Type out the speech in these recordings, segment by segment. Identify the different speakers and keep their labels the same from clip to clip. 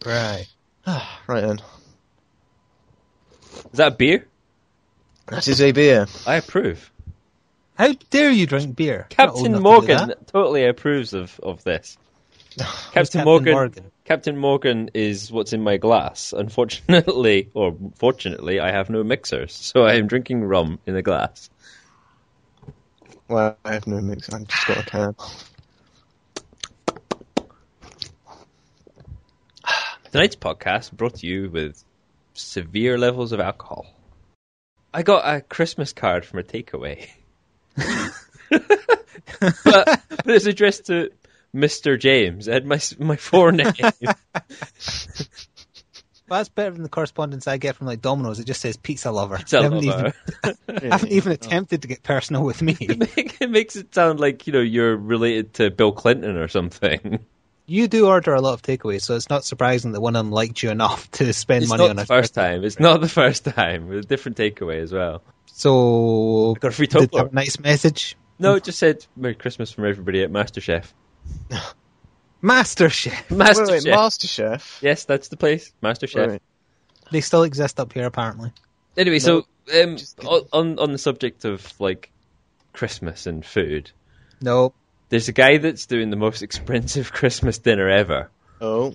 Speaker 1: Right.
Speaker 2: Right then.
Speaker 3: Is that a beer?
Speaker 2: That is a beer.
Speaker 3: I approve.
Speaker 1: How dare you drink beer?
Speaker 3: Captain Morgan totally approves of this. Captain Morgan is what's in my glass. Unfortunately, or fortunately, I have no mixers, so I am drinking rum in a glass.
Speaker 2: Well, I have no mixer. I've just got a can.
Speaker 3: Tonight's podcast brought to you with severe levels of alcohol. I got a Christmas card from a takeaway. but it's addressed to Mr. James. It had my forename.
Speaker 1: Well, that's better than the correspondence I get from like Domino's. It just says pizza lover.
Speaker 3: Pizza lover.
Speaker 1: I haven't even attempted to get personal with me.
Speaker 3: It makes it sound like, you're related to Bill Clinton or something.
Speaker 1: You do order a lot of takeaways, so it's not surprising that one of them liked you enough to spend money on it.
Speaker 3: It's not the first time. It's not the first time. It's a different takeaway as well.
Speaker 1: So,
Speaker 3: got a free
Speaker 1: did
Speaker 3: Tupperware.
Speaker 1: a nice message?
Speaker 3: No, it just said Merry Christmas from everybody at MasterChef.
Speaker 1: MasterChef.
Speaker 2: Wait, MasterChef?
Speaker 3: Yes, that's the place. MasterChef.
Speaker 2: Wait.
Speaker 1: They still exist up here, apparently.
Speaker 3: Anyway,
Speaker 2: No,
Speaker 3: so on the subject of like Christmas and food,
Speaker 1: No.
Speaker 3: there's a guy that's doing the most expensive Christmas dinner ever.
Speaker 2: Oh.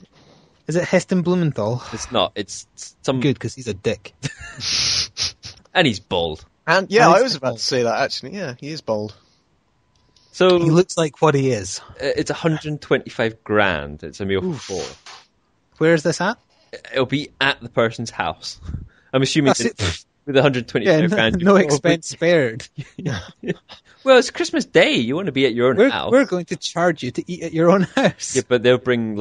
Speaker 1: Is it Heston Blumenthal?
Speaker 3: It's not. It's some
Speaker 1: Good, because he's a dick.
Speaker 3: and he's bald.
Speaker 2: And yeah,
Speaker 1: And
Speaker 2: I
Speaker 1: he's
Speaker 2: was about
Speaker 1: bald.
Speaker 2: to say that actually. Yeah, he is bold.
Speaker 3: So
Speaker 1: He looks like what he is.
Speaker 3: it's 125 grand. It's a meal for four.
Speaker 1: Where is this at?
Speaker 3: It'll be at the person's house. I'm assuming
Speaker 1: That's
Speaker 3: that
Speaker 1: it.
Speaker 3: with 125 grand.
Speaker 1: No
Speaker 3: you
Speaker 1: expense spared.
Speaker 3: Well, it's Christmas Day. You want to be at your own house.
Speaker 1: We're going to charge you to eat at your own house.
Speaker 3: Yeah, but they'll bring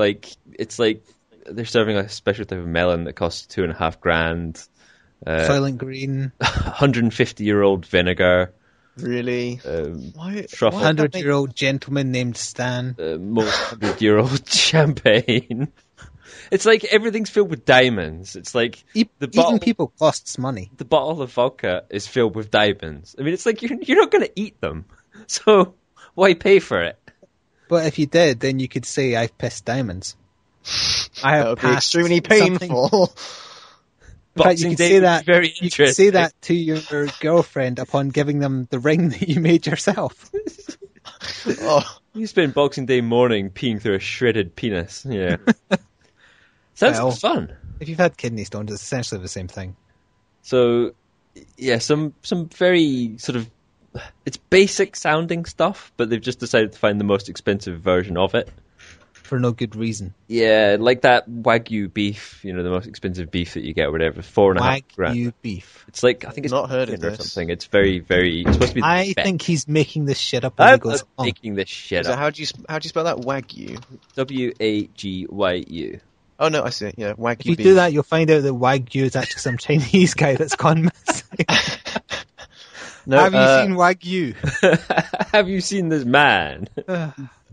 Speaker 3: it's like they're serving a special type of melon that costs 2.5 grand.
Speaker 1: Soylent Green.
Speaker 3: 150-year-old vinegar.
Speaker 2: Really?
Speaker 3: Why?
Speaker 2: Truffle.
Speaker 1: 100-year-old gentleman named Stan.
Speaker 3: Most 100-year-old champagne. It's like everything's filled with diamonds. It's like
Speaker 1: Eating people costs money.
Speaker 3: the bottle of vodka is filled with diamonds. I mean, it's like you're not going to eat them, so why pay for it?
Speaker 1: But if you did, then you could say, I've pissed diamonds. I
Speaker 2: That
Speaker 1: have
Speaker 2: would be
Speaker 1: passed
Speaker 2: extremely
Speaker 1: something.
Speaker 2: painful.
Speaker 1: In fact, you
Speaker 3: Boxing
Speaker 1: could
Speaker 3: Day
Speaker 1: say
Speaker 3: would be
Speaker 1: that.
Speaker 3: very
Speaker 1: You could
Speaker 3: interesting.
Speaker 1: say that to your girlfriend upon giving them the ring that you made yourself.
Speaker 2: Oh,
Speaker 3: You spend Boxing Day morning peeing through a shredded penis. Yeah. Sounds
Speaker 1: Well.
Speaker 3: fun.
Speaker 1: If you've had kidney stones, it's essentially the same thing.
Speaker 3: So, yeah, some very sort of... It's basic sounding stuff, but they've just decided to find the most expensive version of it.
Speaker 1: For no good reason.
Speaker 3: Yeah, like that Wagyu beef, the most expensive beef that you get or whatever, 4.5 grand.
Speaker 1: Wagyu beef.
Speaker 3: It's like, I think it's
Speaker 2: Not heard of
Speaker 3: or
Speaker 2: this.
Speaker 3: something. It's very, very... It's supposed to be the
Speaker 1: I
Speaker 3: best.
Speaker 1: think he's making this shit up as he
Speaker 3: I'm
Speaker 1: goes
Speaker 3: not
Speaker 1: on.
Speaker 3: making this shit
Speaker 2: so
Speaker 3: up.
Speaker 2: how do you spell that? Wagyu?
Speaker 3: Wagyu.
Speaker 2: Oh no, I see it. Yeah, Wagyu
Speaker 1: If you
Speaker 2: beef.
Speaker 1: do that, you'll find out that Wagyu is actually some Chinese guy that's gone missing.
Speaker 2: No,
Speaker 1: Have you seen Wagyu?
Speaker 3: Have you seen this man?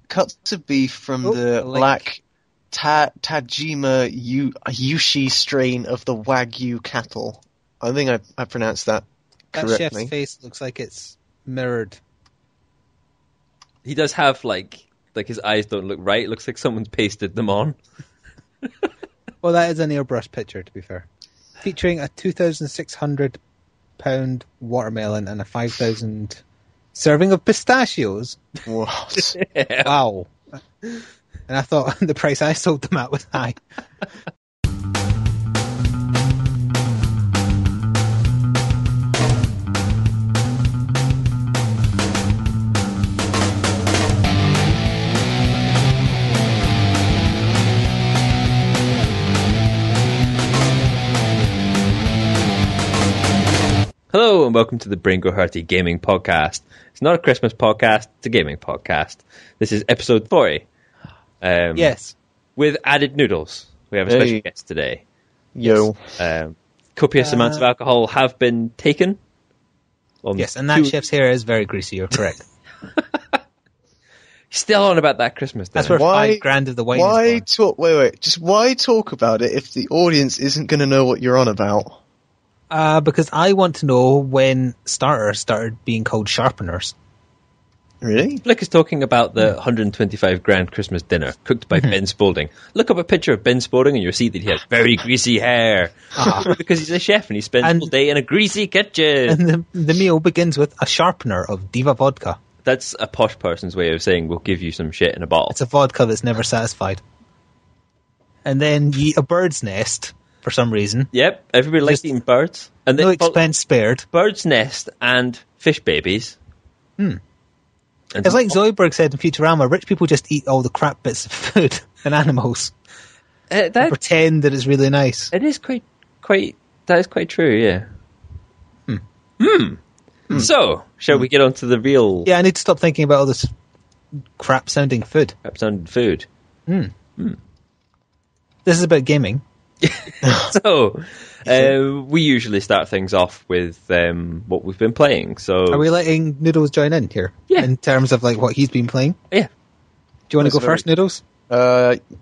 Speaker 2: cuts of beef from the
Speaker 1: link.
Speaker 2: black Tajima Yushi strain of the Wagyu cattle? I think I pronounced that
Speaker 1: That
Speaker 2: correctly.
Speaker 1: chef's face looks like it's mirrored.
Speaker 3: He does have like his eyes don't look right. It looks like someone's pasted them on.
Speaker 1: Well, that is an airbrush picture, to be fair. Featuring a 2,600 pound watermelon and a 5,000 serving of pistachios.
Speaker 2: What?
Speaker 1: Wow. And I thought the price I sold them at was high.
Speaker 3: Hello and welcome to the Hurty Gaming Podcast. It's not a Christmas podcast, it's a gaming podcast. This is episode 40.
Speaker 1: Yes.
Speaker 3: With added noodles. We have a special guest today.
Speaker 2: Yo.
Speaker 3: Copious amounts of alcohol have been taken.
Speaker 1: Yes, and that chef's hair is very greasy, you're correct.
Speaker 3: Still on about that Christmas dinner.
Speaker 1: That's where
Speaker 2: Why-
Speaker 1: 5 grand of the wine
Speaker 2: Why
Speaker 1: is gone.
Speaker 2: talk? Wait. Just why talk about it if the audience isn't going to know what you're on about?
Speaker 1: Because I want to know when starters started being called sharpeners.
Speaker 2: Really?
Speaker 3: Flik is talking about the 125 grand Christmas dinner cooked by Ben Spaulding. Look up a picture of Ben Spaulding and you'll see that he has very greasy hair. Because he's a chef and he spends all day in a greasy kitchen.
Speaker 1: And the meal begins with a sharpener of Diva vodka.
Speaker 3: That's a posh person's way of saying we'll give you some shit in a bottle.
Speaker 1: It's a vodka that's never satisfied. And then you eat a bird's nest for some reason.
Speaker 3: Yep, everybody likes eating birds. And
Speaker 1: no expense spared.
Speaker 3: Bird's nest and fish babies.
Speaker 1: It's like Zoidberg said in Futurama, rich people just eat all the crap bits of food and animals. And pretend that it's really nice.
Speaker 3: It is quite that is quite true, yeah. So, shall we get on to the real...
Speaker 1: Yeah, I need to stop thinking about all this crap-sounding food. This is about gaming.
Speaker 3: So, we usually start things off with what we've been playing. So,
Speaker 1: are we letting Noodles join in here?
Speaker 3: Yeah.
Speaker 1: In terms of like what he's been playing?
Speaker 3: Yeah.
Speaker 1: Do you want to go first, Noodles?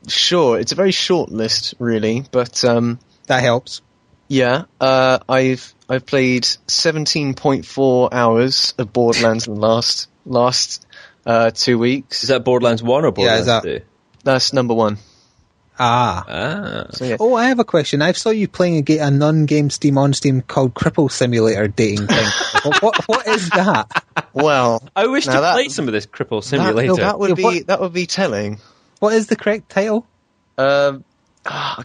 Speaker 2: Sure. It's a very short list, really, but
Speaker 1: that helps.
Speaker 2: Yeah. I've played 17.4 hours of Borderlands in the last 2 weeks.
Speaker 3: Is that Borderlands 1 or Borderlands 2?
Speaker 2: That's number 1.
Speaker 3: So,
Speaker 2: yeah.
Speaker 1: Oh, I have a question. I saw you playing a non-game on Steam called Cripple Simulator dating thing. what is that?
Speaker 2: Well,
Speaker 3: I wish to play some of this Cripple Simulator.
Speaker 2: That would be telling.
Speaker 1: What is the correct title?
Speaker 2: I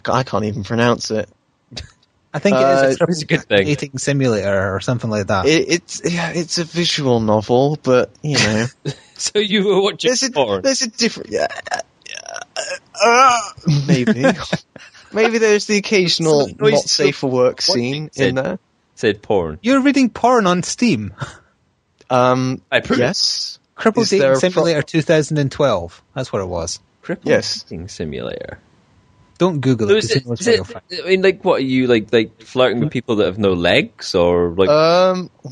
Speaker 2: can't even pronounce it.
Speaker 1: I think it is
Speaker 3: a good thing.
Speaker 1: Dating simulator or something like that.
Speaker 2: It's a visual novel, but you know.
Speaker 3: So you were watching porn.
Speaker 2: There's a different. Maybe there's the occasional not safe for work scene in there.
Speaker 3: Said porn.
Speaker 1: You're reading porn on Steam.
Speaker 2: I approve. Yes.
Speaker 1: Cripple Dating Simulator 2012. That's what it was.
Speaker 3: Cripple Dating Simulator.
Speaker 1: Don't Google it.
Speaker 3: I mean, like, what are you like flirting with people that have no legs, or like?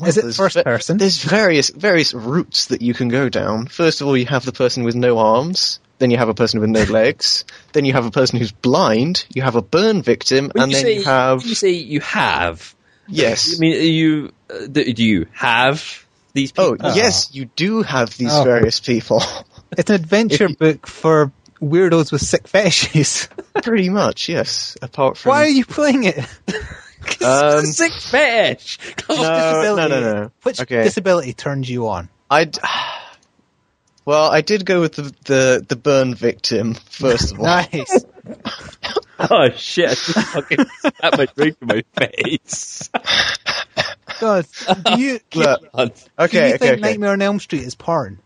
Speaker 1: Is it first person?
Speaker 2: There's various routes that you can go down. First of all, you have the person with no arms. Then you have a person with no legs. Then you have a person who's blind. You have a burn victim, and then you have.
Speaker 3: You say you have.
Speaker 2: Yes.
Speaker 3: I mean, do you have these people?
Speaker 2: Oh, yes, you do have these various people.
Speaker 1: It's an adventure book for weirdos with sick fetishes.
Speaker 2: Pretty much, yes. Apart from.
Speaker 1: Why are you playing it?
Speaker 3: Sick fetish.
Speaker 2: No.
Speaker 1: Which disability turns you on?
Speaker 2: Well, I did go with the burn victim first of all.
Speaker 1: Nice.
Speaker 3: Oh shit! I just fucking slapped my drink in my face.
Speaker 1: God, do you think Nightmare on Elm Street is porn?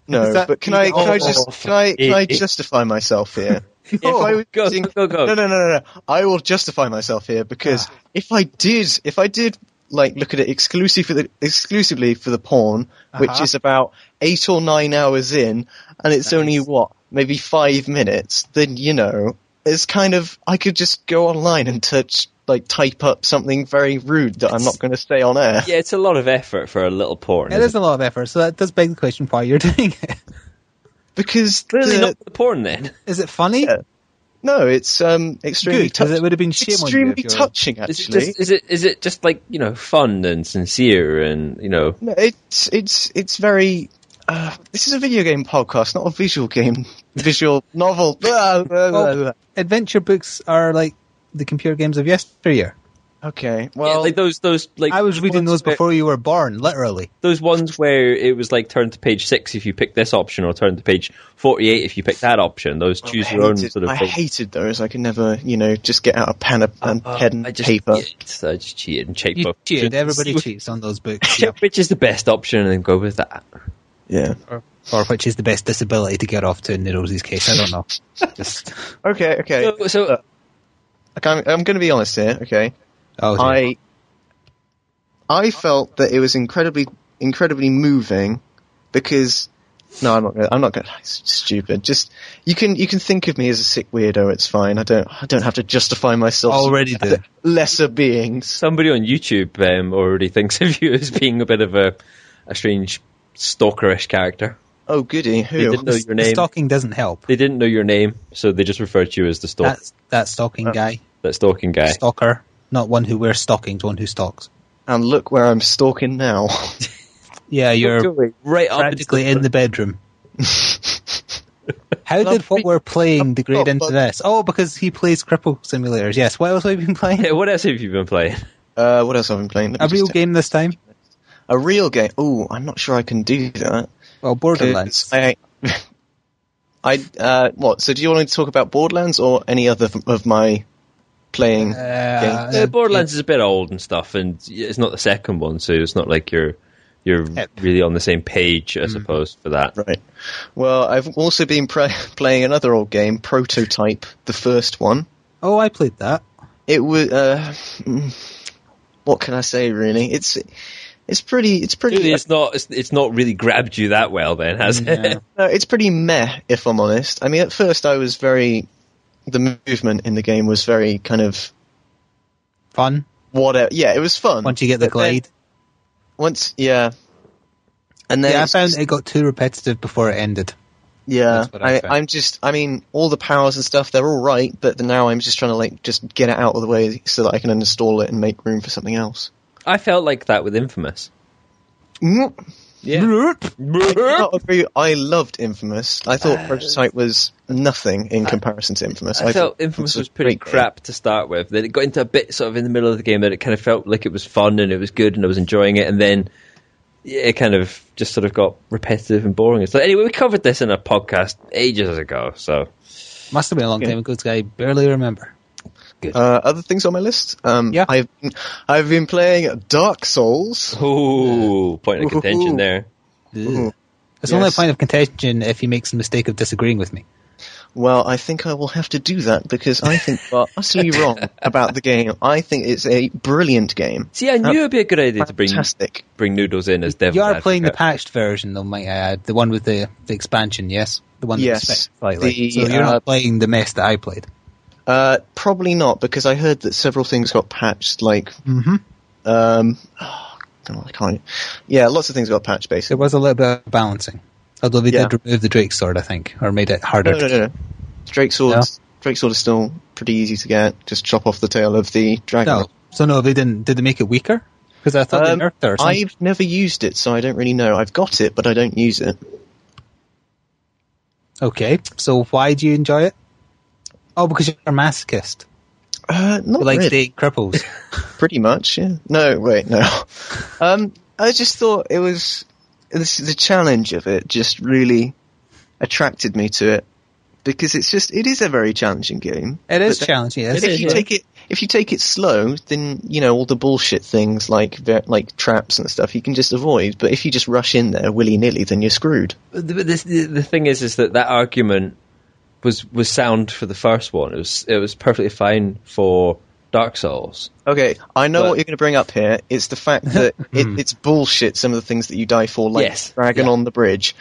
Speaker 2: No, but can I justify myself here?
Speaker 3: Go.
Speaker 2: No. I will justify myself here because if I did like look at it exclusively for the porn, which is about 8 or 9 hours in, and it's only maybe 5 minutes, then it's kind of I could just go online and type up something very rude that I'm not going to say on air.
Speaker 3: Yeah, it's a lot of effort for a little porn.
Speaker 1: It is a lot of effort, so that does beg the question why you're doing it.
Speaker 2: Because
Speaker 3: clearly not the porn then.
Speaker 1: Is it funny?
Speaker 2: Yeah. No, it's extremely
Speaker 1: touching. It would have been shame on you.
Speaker 2: Extremely touching, actually.
Speaker 3: Is it just like fun and sincere and
Speaker 2: No, it's very. This is a video game podcast, not a visual novel.
Speaker 1: Well, adventure books are like the computer games of yesteryear.
Speaker 2: Okay, well,
Speaker 3: like those like
Speaker 1: I was reading those before you were born, literally.
Speaker 3: Those ones where it was like turn to page 6 if you pick this option, or turn to page 48 if you pick that option. Those choose your own sort of.
Speaker 2: I hated those. I could never, just get out a pen and paper.
Speaker 3: I just cheated and checked both.
Speaker 1: Cheated. Everybody cheats on those books.
Speaker 3: Check which is the best option and go with that.
Speaker 2: Yeah.
Speaker 1: Or which is the best disability to get off to in Noodles' case. I don't know.
Speaker 2: Okay.
Speaker 3: So
Speaker 2: I'm going to be honest here. Okay.
Speaker 1: Oh,
Speaker 2: I felt that it was incredibly moving because I'm not going. It's stupid. Just you can think of me as a sick weirdo. It's fine. I don't have to justify myself.
Speaker 1: Already do.
Speaker 2: Lesser beings.
Speaker 3: Somebody on YouTube already thinks of you as being a bit of a strange stalkerish character.
Speaker 2: Oh, goody. Who?
Speaker 3: They didn't know your name.
Speaker 1: Stalking doesn't help.
Speaker 3: They didn't know your name, so they just referred to you as the stalker.
Speaker 1: That stalking guy.
Speaker 3: That stalking guy.
Speaker 1: Stalker. Not one who wears stockings, one who stalks.
Speaker 2: And look where I'm stalking now.
Speaker 1: Yeah, you're
Speaker 3: right up
Speaker 1: practically in the bedroom. How did what we're playing degrade into this? Oh, because he plays cripple simulators. Yes. What else have you been playing?
Speaker 3: Yeah, what else have you been playing?
Speaker 2: What else have I been playing?
Speaker 1: A real game this time?
Speaker 2: A real game? Ooh, I'm not sure I can do that.
Speaker 1: Well, Borderlands.
Speaker 2: What? So do you want to talk about Borderlands or any other of my playing games?
Speaker 3: Borderlands is a bit old and stuff, and it's not the second one, so it's not like you're really on the same page, I suppose, for that.
Speaker 2: Right. Well, I've also been playing another old game, Prototype, the first one.
Speaker 1: Oh, I played that.
Speaker 2: It was. What can I say? Really, it's pretty.
Speaker 3: It's not really grabbed you that well, then, has it?
Speaker 2: No, it's pretty meh, if I'm honest. I mean, at first I was the movement in the game was very kind of
Speaker 1: fun.
Speaker 2: Whatever. Yeah, it was fun.
Speaker 1: Once you get the glide.
Speaker 2: And then
Speaker 1: I found it got too repetitive before it ended.
Speaker 2: Yeah, I mean, all the powers and stuff, they're all right, but now I'm just trying to just get it out of the way so that I can uninstall it and make room for something else.
Speaker 3: I felt like that with Infamous. Yeah.
Speaker 2: I loved Infamous. I thought Prototype was nothing in comparison to Infamous.
Speaker 3: I felt Infamous was pretty crap to start with. Then it got into a bit sort of in the middle of the game that it kind of felt like it was fun and it was good and I was enjoying it, and then it kind of just sort of got repetitive and boring. So anyway, we covered this in a podcast ages ago, so
Speaker 1: must have been a long time ago because I barely remember. Good.
Speaker 2: Other things on my list? I've been playing Dark Souls.
Speaker 3: Ooh, point of contention there.
Speaker 1: It's only a point of contention if he makes the mistake of disagreeing with me.
Speaker 2: Well, I think I will have to do that because I think you are utterly wrong about the game. I think it's a brilliant game.
Speaker 3: See, I knew it'd be a good idea to bring Noodles in as Devil.
Speaker 1: You are playing the patched version, though, might I add. The one with the expansion, yes? The one that's slightly. So you're not playing the mess that I played?
Speaker 2: Probably not, because I heard that several things got patched, like... I can't... Yeah, lots of things got patched, basically.
Speaker 1: There was a little bit of balancing. Although they did remove the Drake Sword, I think, or made it harder.
Speaker 2: No. Drake Sword is still pretty easy to get. Just chop off the tail of the dragon.
Speaker 1: No. So no, they didn't. Did they make it weaker? Because I thought they nerfed it or something.
Speaker 2: I've never used it, so I don't really know. I've got it, but I don't use it.
Speaker 1: Okay, so why do you enjoy it? Oh, because you're a masochist.
Speaker 2: Not
Speaker 1: you like
Speaker 2: really.
Speaker 1: cripples.
Speaker 2: Pretty much, yeah. No, wait, no. I just thought it was... the challenge of it just really attracted me to it, because it is a very challenging game.
Speaker 1: It is challenging, yes.
Speaker 2: If you take it slow, then all the bullshit things like traps and stuff you can just avoid. But if you just rush in there willy nilly, then you're screwed.
Speaker 3: The thing is that argument was sound for the first one. It was perfectly fine for Dark Souls.
Speaker 2: Okay, I know what you're going to bring up here. It's the fact that it's bullshit, some of the things that you die for, like Dragon on the Bridge.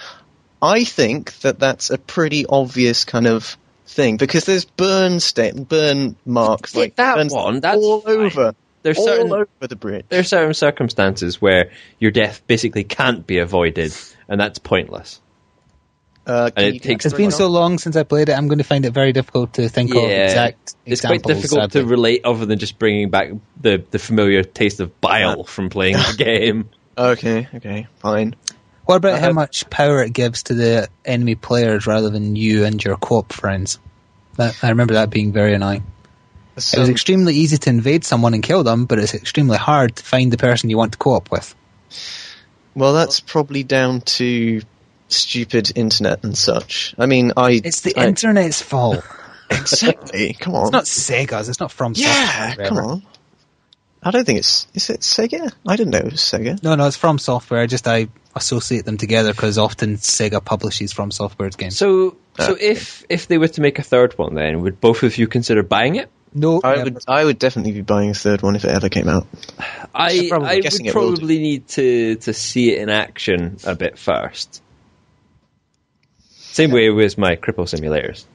Speaker 2: I think that's a pretty obvious kind of thing, because there's burn marks like
Speaker 3: that's
Speaker 2: all
Speaker 3: fine.
Speaker 2: over.
Speaker 3: There's
Speaker 2: all over the bridge.
Speaker 3: There are certain circumstances where your death basically can't be avoided, and that's pointless.
Speaker 1: It's been so long since I played it, I'm going to find it very difficult to think of exact examples.
Speaker 3: It's quite difficult to relate, other than just bringing back the familiar taste of bile from playing the game.
Speaker 2: Okay, fine.
Speaker 1: What about how much power it gives to the enemy players rather than you and your co-op friends? I remember that being very annoying. It was extremely easy to invade someone and kill them, but it's extremely hard to find the person you want to co-op with.
Speaker 2: Well, that's probably down to stupid internet and such. I mean, it's
Speaker 1: the internet's fault.
Speaker 2: Exactly. Come on.
Speaker 1: It's not Sega's. It's not from Software.
Speaker 2: Yeah, come on. I don't think is it Sega? I didn't know it was Sega.
Speaker 1: No, it's From Software. I associate them together because often Sega publishes From Software's games.
Speaker 3: So if they were to make a third one, then would both of you consider buying it?
Speaker 1: No,
Speaker 2: I would definitely be buying a third one if it ever came out.
Speaker 3: I would probably need to see it in action a bit first. Same way with my cripple simulators.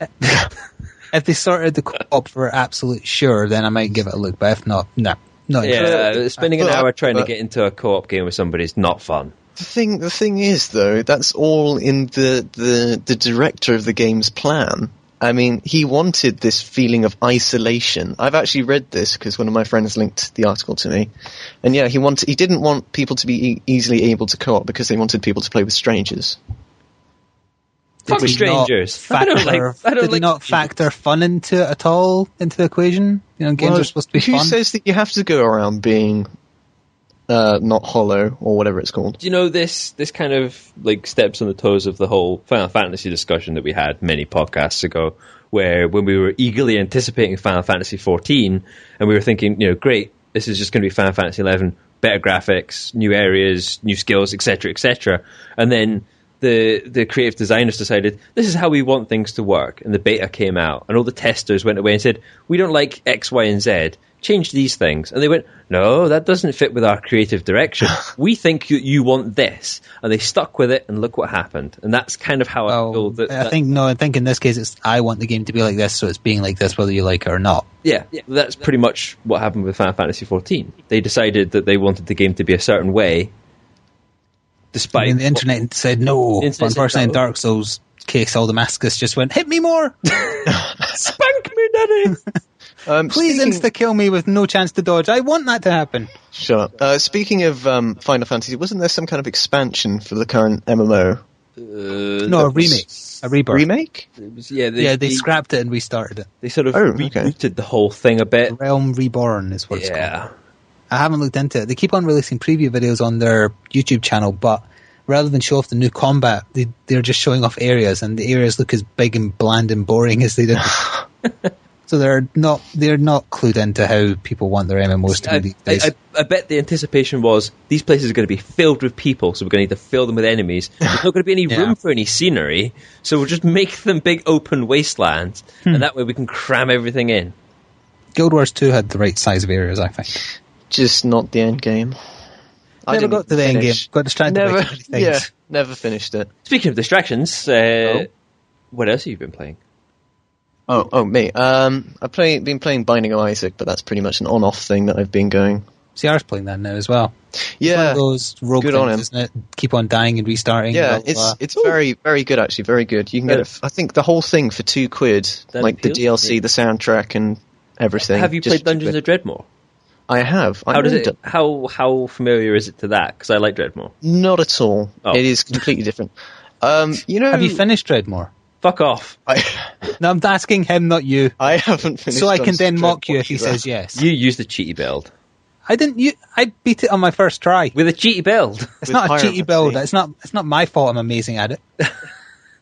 Speaker 1: If they sorted the co-op for absolute sure, then I might give it a look. But if not, no.
Speaker 3: Spending an hour trying to get into a co-op game with somebody is not fun.
Speaker 2: The thing is, though, that's all in the director of the game's plan. I mean, he wanted this feeling of isolation. I've actually read this because one of my friends linked the article to me. And yeah, he didn't want people to be easily able to co-op because they wanted people to play with strangers.
Speaker 3: Fuck strangers.
Speaker 1: Did he not factor fun into it at all, into the equation? Games are supposed to be fun.
Speaker 2: Who says that you have to go around being not hollow or whatever it's called?
Speaker 3: Do you know this kind of steps on the toes of the whole Final Fantasy discussion that we had many podcasts ago, where when we were eagerly anticipating Final Fantasy 14 and we were thinking, great, this is just going to be Final Fantasy 11, better graphics, new areas, new skills, etc., and then the creative designers decided this is how we want things to work, and the beta came out and all the testers went away and said, we don't like X, Y, and Z, change these things. And they went, no, that doesn't fit with our creative direction. We think you want this. And they stuck with it, and look what happened. And that's kind of how I feel.
Speaker 1: I think in this case I want the game to be like this, so it's being like this whether you like it or not.
Speaker 3: Yeah, that's pretty much what happened with Final Fantasy 14. They decided that they wanted the game to be a certain way, despite...
Speaker 1: the internet said no. Unfortunately, in Dark Souls case, all the Damascus just went, hit me more!
Speaker 3: Spank me, daddy!
Speaker 1: Please insta-kill me with no chance to dodge. I want that to happen.
Speaker 2: Shut up. Speaking of Final Fantasy, wasn't there some kind of expansion for the current MMO?
Speaker 1: No, a remake. A rebirth.
Speaker 2: Remake?
Speaker 1: They scrapped it and restarted it.
Speaker 3: They sort of rebooted the whole thing a bit.
Speaker 1: Realm Reborn is what it's called. I haven't looked into it. They keep on releasing preview videos on their YouTube channel, but rather than show off the new combat, they're just showing off areas, and the areas look as big and bland and boring as they did. So they're not clued into how people want their MMOs to be these days.
Speaker 3: I bet the anticipation was these places are going to be filled with people, so we're going to need to fill them with enemies. There's not going to be any room for any scenery, so we'll just make them big open wastelands, and that way we can cram everything in.
Speaker 1: Guild Wars 2 had the right size of areas, I think.
Speaker 2: Just not the end game.
Speaker 1: Never got to the end game. Got distracted by too many things.
Speaker 2: Yeah, never finished it.
Speaker 3: Speaking of distractions, what else have you been playing?
Speaker 2: Oh, me. I've been playing Binding of Isaac, but that's pretty much an on-off thing that I've been going.
Speaker 1: CR's playing that now as well.
Speaker 2: Yeah,
Speaker 1: it's one of those rogue
Speaker 2: good
Speaker 1: things,
Speaker 2: on him.
Speaker 1: isn't it? Keep on dying and restarting.
Speaker 2: Yeah, it's very, very good actually. Very good. You can get it. I think the whole thing for £2, like the DLC, the soundtrack, and everything.
Speaker 3: Have you played Dungeons of Dreadmore?
Speaker 2: I have.
Speaker 3: How familiar is it to that? Because I like Dreadmore.
Speaker 2: Not at all. Oh. It is completely different.
Speaker 1: Have you finished Dreadmore?
Speaker 3: Fuck off.
Speaker 1: No, I'm asking him, not you.
Speaker 2: I haven't finished.
Speaker 1: So I can then mock you if he says yes.
Speaker 3: You used the cheaty build.
Speaker 1: I didn't. I beat it on my first try
Speaker 3: with a cheaty build.
Speaker 1: It's not a cheaty build. It's not my fault. I'm amazing at it.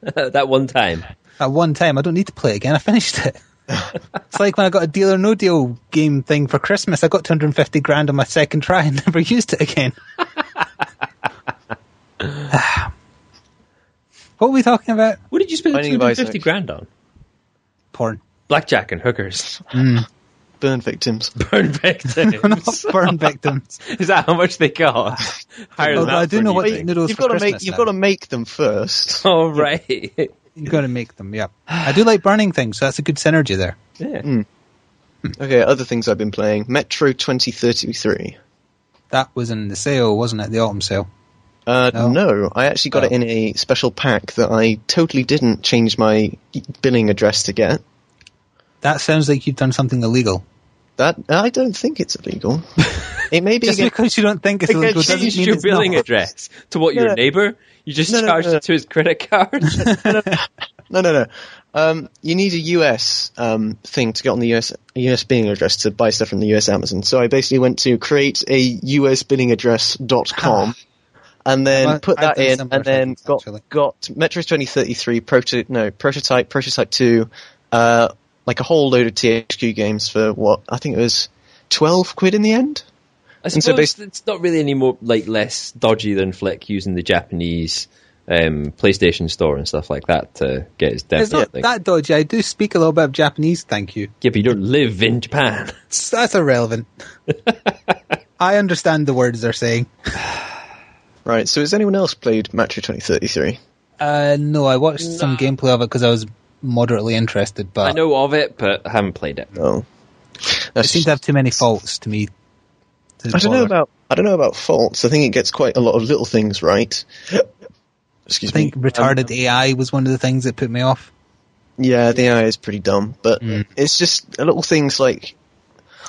Speaker 3: That one time.
Speaker 1: At one time, I don't need to play it again. I finished it. It's like when I got a Deal or No Deal game thing for Christmas. I got 250 grand on my second try and never used it again. What were we talking about?
Speaker 3: What did you spend 250 grand on?
Speaker 1: Porn.
Speaker 3: Blackjack and hookers.
Speaker 2: Burn victims.
Speaker 3: Burn victims.
Speaker 1: Not burn victims.
Speaker 3: Is that how much they got? Higher than that.
Speaker 1: I do know what noodles
Speaker 2: you've
Speaker 1: for
Speaker 2: got
Speaker 1: Christmas.
Speaker 2: You've got to make them first.
Speaker 3: Oh, right.
Speaker 1: You've got to make them, yeah. I do like burning things, so that's a good synergy there.
Speaker 3: Yeah.
Speaker 2: Okay, other things I've been playing. Metro 2033.
Speaker 1: That was in the sale, wasn't it? The autumn sale.
Speaker 2: No, I actually got it in a special pack that I totally didn't change my billing address to get.
Speaker 1: That sounds like you've done something illegal.
Speaker 2: That I don't think it's illegal. It may be
Speaker 1: just because you don't think it's illegal doesn't mean
Speaker 3: your
Speaker 1: it's
Speaker 3: billing
Speaker 1: not.
Speaker 3: address to what your neighbour? You just charged it to his credit card?
Speaker 2: No. You need a US thing to get on the US billing address to buy stuff from the US Amazon. So I basically went to create a usbillingaddress.com. And then put that in, and then got Metro's 2033 Prototype 2, like a whole load of THQ games for what I think it was £12 in the end.
Speaker 3: I suppose it's not really any more less dodgy than Flik using the Japanese PlayStation Store and stuff like that to get his dev.
Speaker 1: It's not that dodgy. I do speak a little bit of Japanese, thank you.
Speaker 3: Yeah, but you don't live in Japan.
Speaker 1: That's irrelevant. I understand the words they're saying.
Speaker 2: Right, so has anyone else played Metro 2033?
Speaker 1: No, I watched some gameplay of it because I was moderately interested, but...
Speaker 3: I know of it, but I haven't played it.
Speaker 2: Oh.
Speaker 1: It seems to have too many faults to me.
Speaker 2: I don't know about faults. I think it gets quite a lot of little things right. Excuse me.
Speaker 1: I think retarded AI was one of the things that put me off.
Speaker 2: Yeah, the AI is pretty dumb, but it's just little things like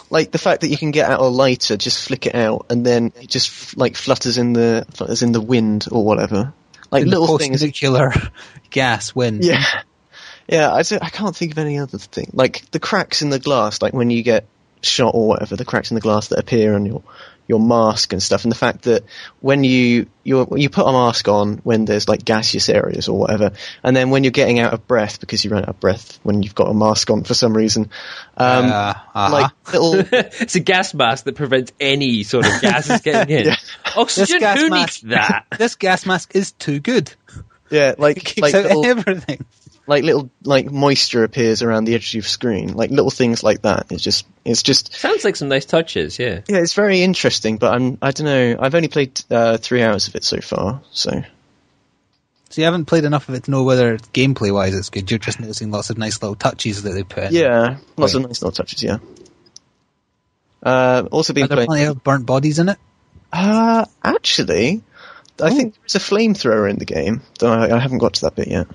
Speaker 2: the fact that you can get out a lighter, just flick it out, and then it just flutters in the wind or whatever. Like
Speaker 1: in
Speaker 2: little
Speaker 1: the
Speaker 2: things.
Speaker 1: Nuclear gas wind.
Speaker 2: Yeah, yeah. I can't think of any other thing. Like the cracks in the glass, like when you get shot or whatever, the cracks in the glass that appear on your mask and stuff, and the fact that when you put a mask on when there's like gaseous areas or whatever, and then when you're getting out of breath because you run out of breath when you've got a mask on for some reason, like little.
Speaker 3: It's a gas mask that prevents any sort of gases getting in. Yeah. Oxygen, who needs that?
Speaker 1: This gas mask is too good.
Speaker 2: Yeah, like
Speaker 1: it keeps out
Speaker 2: little,
Speaker 1: everything.
Speaker 2: Like little moisture appears around the edge of your screen, like little things like that. It's just
Speaker 3: sounds like some nice touches. Yeah,
Speaker 2: yeah, it's very interesting. But I don't know. I've only played 3 hours of it so far, so
Speaker 1: you haven't played enough of it to know whether gameplay wise it's good. You're just noticing lots of nice little touches that they put in.
Speaker 2: Yeah, lots of nice little touches. Yeah. Also been
Speaker 1: Are there
Speaker 2: playing.
Speaker 1: plenty of burnt bodies in it?
Speaker 2: Actually, I think there's a flamethrower in the game, though I haven't got to that bit yet.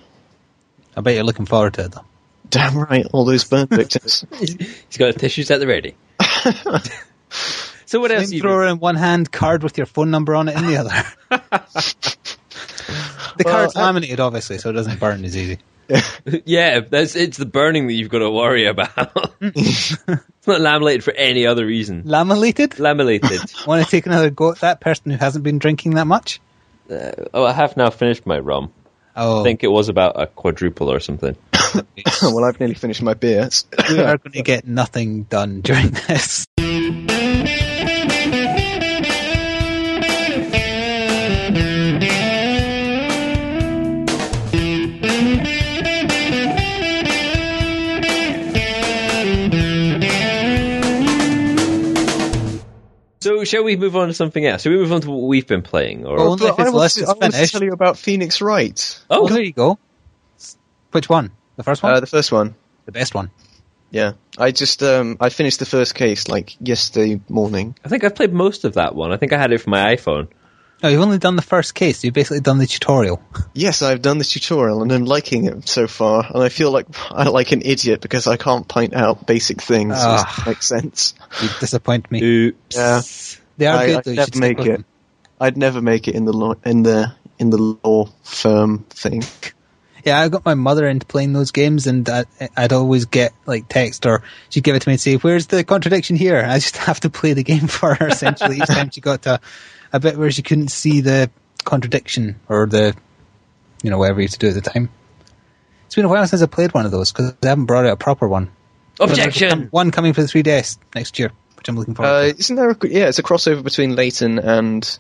Speaker 1: I bet you're looking forward to it, though.
Speaker 2: Damn right, all those burn victims.
Speaker 3: He's got the tissues at the ready. So what else?
Speaker 1: Flamethrower in one hand, card with your phone number on it in the other. The card's laminated, obviously, so it doesn't burn as easy.
Speaker 3: Yeah, it's the burning that you've got to worry about. It's not laminated for any other reason.
Speaker 1: Laminated?
Speaker 3: Laminated.
Speaker 1: Want to take another go at that person who hasn't been drinking that much?
Speaker 3: I have now finished my rum.
Speaker 1: Oh.
Speaker 3: I think it was about a quadruple or something.
Speaker 2: Well, I've nearly finished my beer.
Speaker 1: We are going to get nothing done during this.
Speaker 3: So, shall we move on to something else? Shall we move on to what we've been playing? Or
Speaker 1: Only if its list is
Speaker 2: I want to
Speaker 1: finished.
Speaker 2: tell you about Phoenix Wright.
Speaker 1: Oh, there you go. Which one? The first one?
Speaker 2: The first one.
Speaker 1: The best one.
Speaker 2: Yeah. I just, I finished the first case, yesterday morning.
Speaker 3: I think I've played most of that one. I think I had it for my iPhone.
Speaker 1: No, you've only done the first case. You've basically done the tutorial.
Speaker 2: Yes, I've done the tutorial, and I'm liking it so far, and I feel like an idiot because I can't point out basic things that make sense.
Speaker 1: You disappoint me.
Speaker 3: Oops.
Speaker 2: Yeah.
Speaker 1: They are good, though.
Speaker 2: I'd never make it. I'd never make it in the law firm thing.
Speaker 1: Yeah, I got my mother into playing those games, and I'd always get text, or she'd give it to me and say, "Where's the contradiction here?" And I just have to play the game for her essentially each time she got to a bit where she couldn't see the contradiction or the, whatever you have to do at the time. It's been a while since I played one of those because I haven't brought out a proper one.
Speaker 3: Objection!
Speaker 1: One coming for the 3DS next year, which I'm looking forward to.
Speaker 2: Isn't there? It's a crossover between Layton and.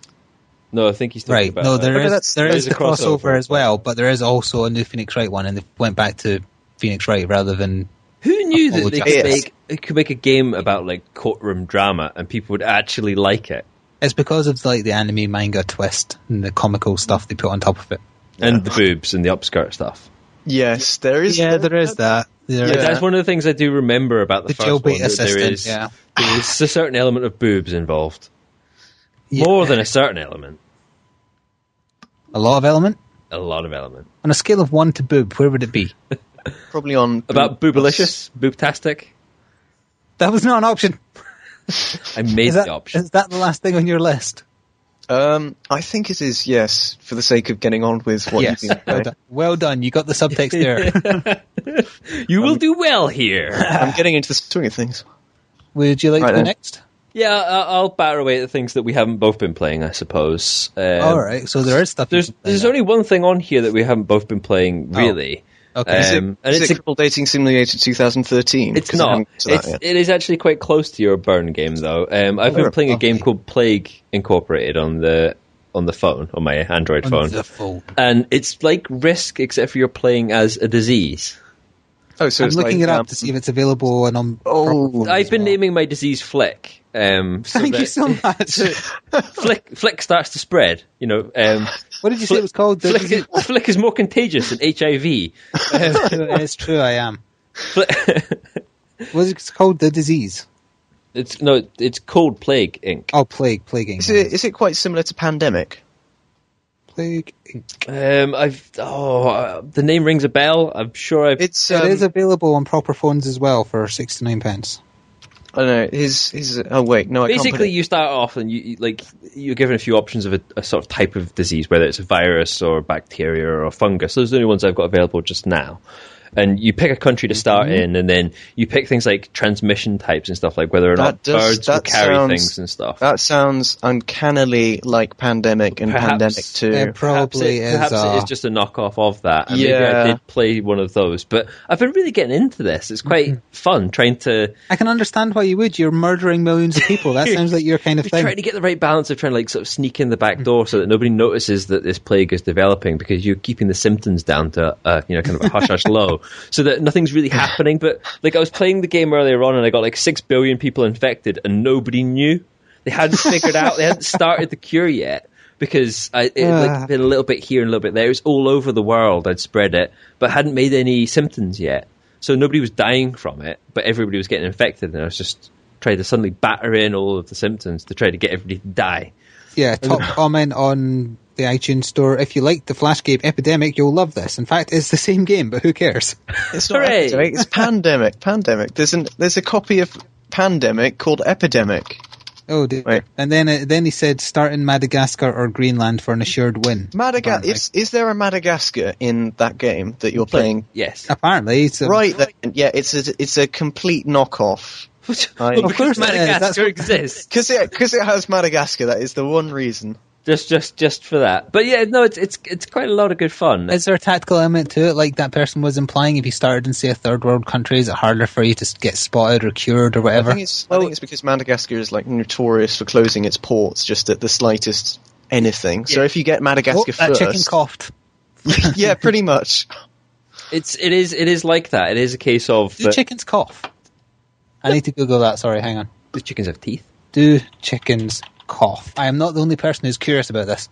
Speaker 3: No, I think he's talking about.
Speaker 1: No, there is the crossover as well, but there is also a new Phoenix Wright one, and they went back to Phoenix Wright rather than.
Speaker 3: Who knew that they could make a game about courtroom drama and people would actually like it?
Speaker 1: It's because of the anime manga twist and the comical stuff they put on top of it,
Speaker 3: and the boobs and the upskirt stuff.
Speaker 2: Yes, there is.
Speaker 1: Yeah, there is that.
Speaker 3: That's one of the things I do remember about the first one. There is a certain element of boobs involved. Yeah. More than a certain element.
Speaker 1: A lot of element?
Speaker 3: A lot of element.
Speaker 1: On a scale of 1 to boob, where would it be?
Speaker 2: Probably on...
Speaker 3: About boobalicious? Boobtastic?
Speaker 1: That was not an option.
Speaker 3: I made the option.
Speaker 1: Is that the last thing on your list?
Speaker 2: I think it is, yes, for the sake of getting on with what you've been playing.
Speaker 1: Well done, you got the subtext there.
Speaker 3: You will do well here.
Speaker 2: I'm getting into the swing of things.
Speaker 1: Would you like to go next?
Speaker 3: Yeah, I'll batter away at the things that we haven't both been playing, I suppose.
Speaker 1: Alright, so there is stuff.
Speaker 3: There's only one thing on here that we haven't both been playing, really.
Speaker 1: Okay.
Speaker 2: Is it Cripple Dating Simulator 2013?
Speaker 3: It's not. It is actually quite close to your Burn game, though. I've been playing a game called Plague Incorporated on the phone, on my Android phone. And it's like Risk, except for you're playing as a disease.
Speaker 2: Oh, so
Speaker 1: I'm looking it up to see if it's available.
Speaker 3: I've been naming my disease Flik.
Speaker 1: Thank you so much.
Speaker 3: Flik starts to spread.
Speaker 1: What did you say it was called?
Speaker 3: Flik is more contagious than HIV.
Speaker 1: It's true, I am. What is it called? The disease?
Speaker 3: It's called Plague Inc.
Speaker 1: Oh, Plague Inc.
Speaker 2: Is it quite similar to Pandemic?
Speaker 1: Plague Inc.
Speaker 3: The name rings a bell. I'm sure
Speaker 1: it is available on proper phones as well for £69.
Speaker 2: I don't know. Oh wait, no.
Speaker 3: Basically, you start off and you're given a few options of a sort of type of disease, whether it's a virus or bacteria or a fungus. Those are the only ones I've got available just now. And you pick a country to start in, and then you pick things like transmission types and stuff, like whether or not birds will carry things and stuff.
Speaker 2: That sounds uncannily like Pandemic and Pandemic 2.
Speaker 1: It probably is.
Speaker 3: Perhaps it is just a knockoff of that. And maybe I did play one of those. But I've been really getting into this. It's quite fun trying to...
Speaker 1: I can understand why you would. You're murdering millions of people. That sounds like your kind of thing.
Speaker 3: Trying to get the right balance of trying to sort of sneak in the back door so that nobody notices that this plague is developing, because you're keeping the symptoms down to kind of a hush-hush low. So that nothing's really happening. But I was playing the game earlier on and I got 6 billion people infected and nobody knew. They hadn't figured out, they hadn't started the cure yet, because it had been a little bit here and a little bit there. It was all over the world. I'd spread it, but hadn't made any symptoms yet. So nobody was dying from it, but everybody was getting infected, and I was just trying to suddenly batter in all of the symptoms to try to get everybody to die.
Speaker 1: Yeah, top comment on the iTunes store. If you like the Flash game Epidemic, you'll love this. In fact, it's the same game, but who cares?
Speaker 2: It's not Epidemic, it's Pandemic. There's a copy of Pandemic called Epidemic.
Speaker 1: Oh dear. Wait. And then he said start in Madagascar or Greenland for an assured win.
Speaker 2: Is there a Madagascar in that game that you're playing?
Speaker 3: Yes.
Speaker 1: Apparently.
Speaker 2: Right then, yeah, it's a complete knockoff.
Speaker 3: Of course Madagascar exists.
Speaker 2: Because it has Madagascar, that is the one reason.
Speaker 3: Just for that. But yeah, no, it's quite a lot of good fun.
Speaker 1: Is there a tactical element to it, like that person was implying? If you started in, say, a third world country, is it harder for you to get spotted or cured or whatever?
Speaker 2: I think it's because Madagascar is notorious for closing its ports just at the slightest anything. Yeah. So if you get Madagascar
Speaker 1: that
Speaker 2: first,
Speaker 1: chicken coughed.
Speaker 2: Yeah, pretty much.
Speaker 3: It is like that. It is a case of
Speaker 1: do chickens cough? I need to Google that. Sorry, hang on.
Speaker 3: Do chickens have teeth?
Speaker 1: Do chickens cough? I am not the only person who's curious about this.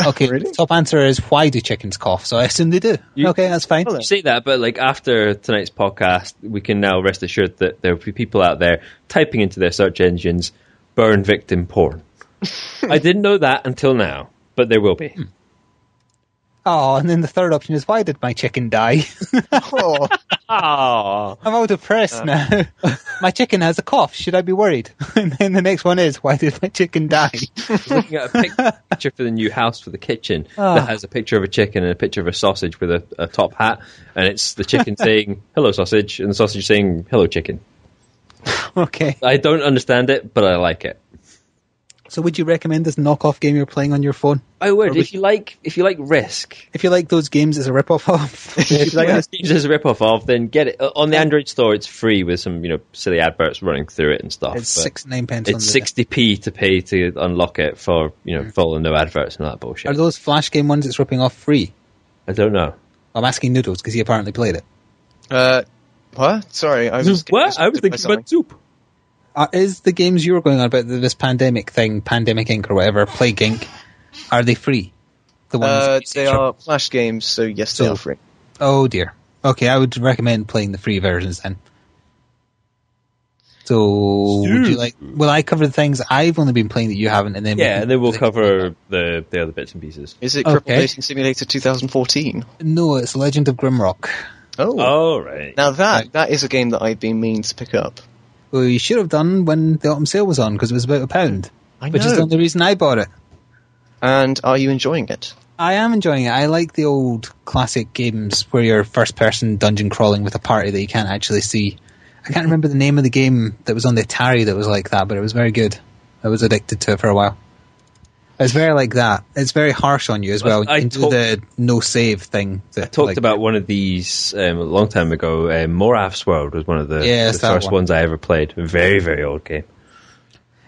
Speaker 1: Okay, really? The top answer is why do chickens cough? So I assume they do. Okay, that's fine.
Speaker 3: You say that, but after tonight's podcast, we can now rest assured that there will be people out there typing into their search engines burn victim porn. I didn't know that until now, but there will be.
Speaker 1: Oh, and then the third option is, why did my chicken die?
Speaker 2: Oh.
Speaker 1: I'm all depressed now. My chicken has a cough. Should I be worried? And then the next one is, why did my chicken die?
Speaker 3: I was looking at a picture for the new house for the kitchen that has a picture of a chicken and a picture of a sausage with a top hat, and it's the chicken saying, hello sausage, and the sausage saying, hello chicken.
Speaker 1: Okay.
Speaker 3: I don't understand it, but I like it.
Speaker 1: So would you recommend this knockoff game you're playing on your phone?
Speaker 3: I would. If you like Risk.
Speaker 1: If you like those games as a rip-off of.
Speaker 3: If you like those games as a rip-off of, then get it. On the Android store, it's free with some silly adverts running through it and stuff.
Speaker 1: It's 69 pence.
Speaker 3: It's 60p to pay to unlock it for full and no adverts and all that bullshit.
Speaker 1: Are those Flash game ones it's ripping off free?
Speaker 3: I don't know.
Speaker 1: I'm asking Noodles because he apparently played it.
Speaker 2: What? Sorry, I was
Speaker 3: thinking about soup.
Speaker 1: Is the games you were going on about this pandemic thing, Pandemic Inc. or whatever, Plague Inc., are they free? The ones
Speaker 2: they are Flash games, so yes, they are free.
Speaker 1: Oh dear. Okay, I would recommend playing the free versions then. So, would you like? Will I cover the things I've only been playing that you haven't, and then
Speaker 3: and then we'll cover the other bits and pieces.
Speaker 2: Is it Cripple Racing Simulator 2014?
Speaker 1: No, it's Legend of Grimrock.
Speaker 2: Oh,
Speaker 3: right.
Speaker 2: Now that is a game that I've been meaning to pick up.
Speaker 1: Well, you should have done when the autumn sale was on, because it was about £1. Which is the only reason I bought it.
Speaker 2: And are you enjoying it?
Speaker 1: I am enjoying it. I like the old classic games where you're first-person dungeon crawling with a party that you can't actually see. I can't remember the name of the game that was on the Atari that was like that, but it was very good. I was addicted to it for a while. It's very like that. It's very harsh on you as well. You can do the no-save thing.
Speaker 3: I talked about one of these a long time ago. Moraf's World was one of the first ones I ever played. A very, very old game.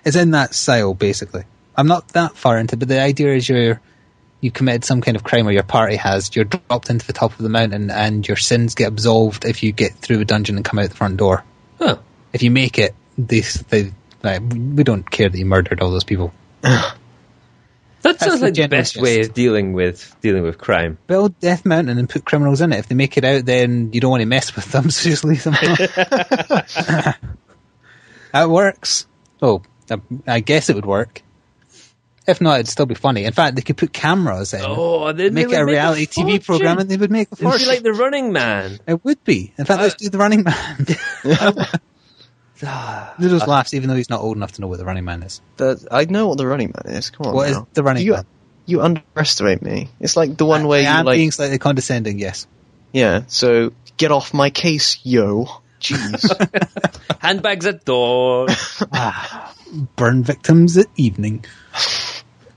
Speaker 1: It's in that style, basically. I'm not that far into it, but the idea is you committed some kind of crime, or your party has. You're dropped into the top of the mountain, and your sins get absolved if you get through a dungeon and come out the front door.
Speaker 3: Huh.
Speaker 1: If you make it, we don't care that you murdered all those people.
Speaker 3: That sounds like the best way of dealing with crime.
Speaker 1: Build Death Mountain and put criminals in it. If they make it out, then you don't want to mess with them, so just leave them alone. That works. Oh, I guess it would work. If not, it'd still be funny. In fact, they could put cameras in, make it a reality TV program, and they would make a fortune.
Speaker 3: It would be like The Running Man.
Speaker 1: It would be. In fact, let's do The Running Man. Noodles laughs, even though he's not old enough to know what The Running Man is.
Speaker 2: I know what The Running Man is. Come on,
Speaker 1: what
Speaker 2: now.
Speaker 1: Is The Running Man?
Speaker 2: You underestimate me. It's like the one where you
Speaker 1: am being slightly condescending. Yes.
Speaker 2: Yeah. So get off my case, yo. Jeez.
Speaker 3: Handbags at dawn.
Speaker 1: Burn victims at evening.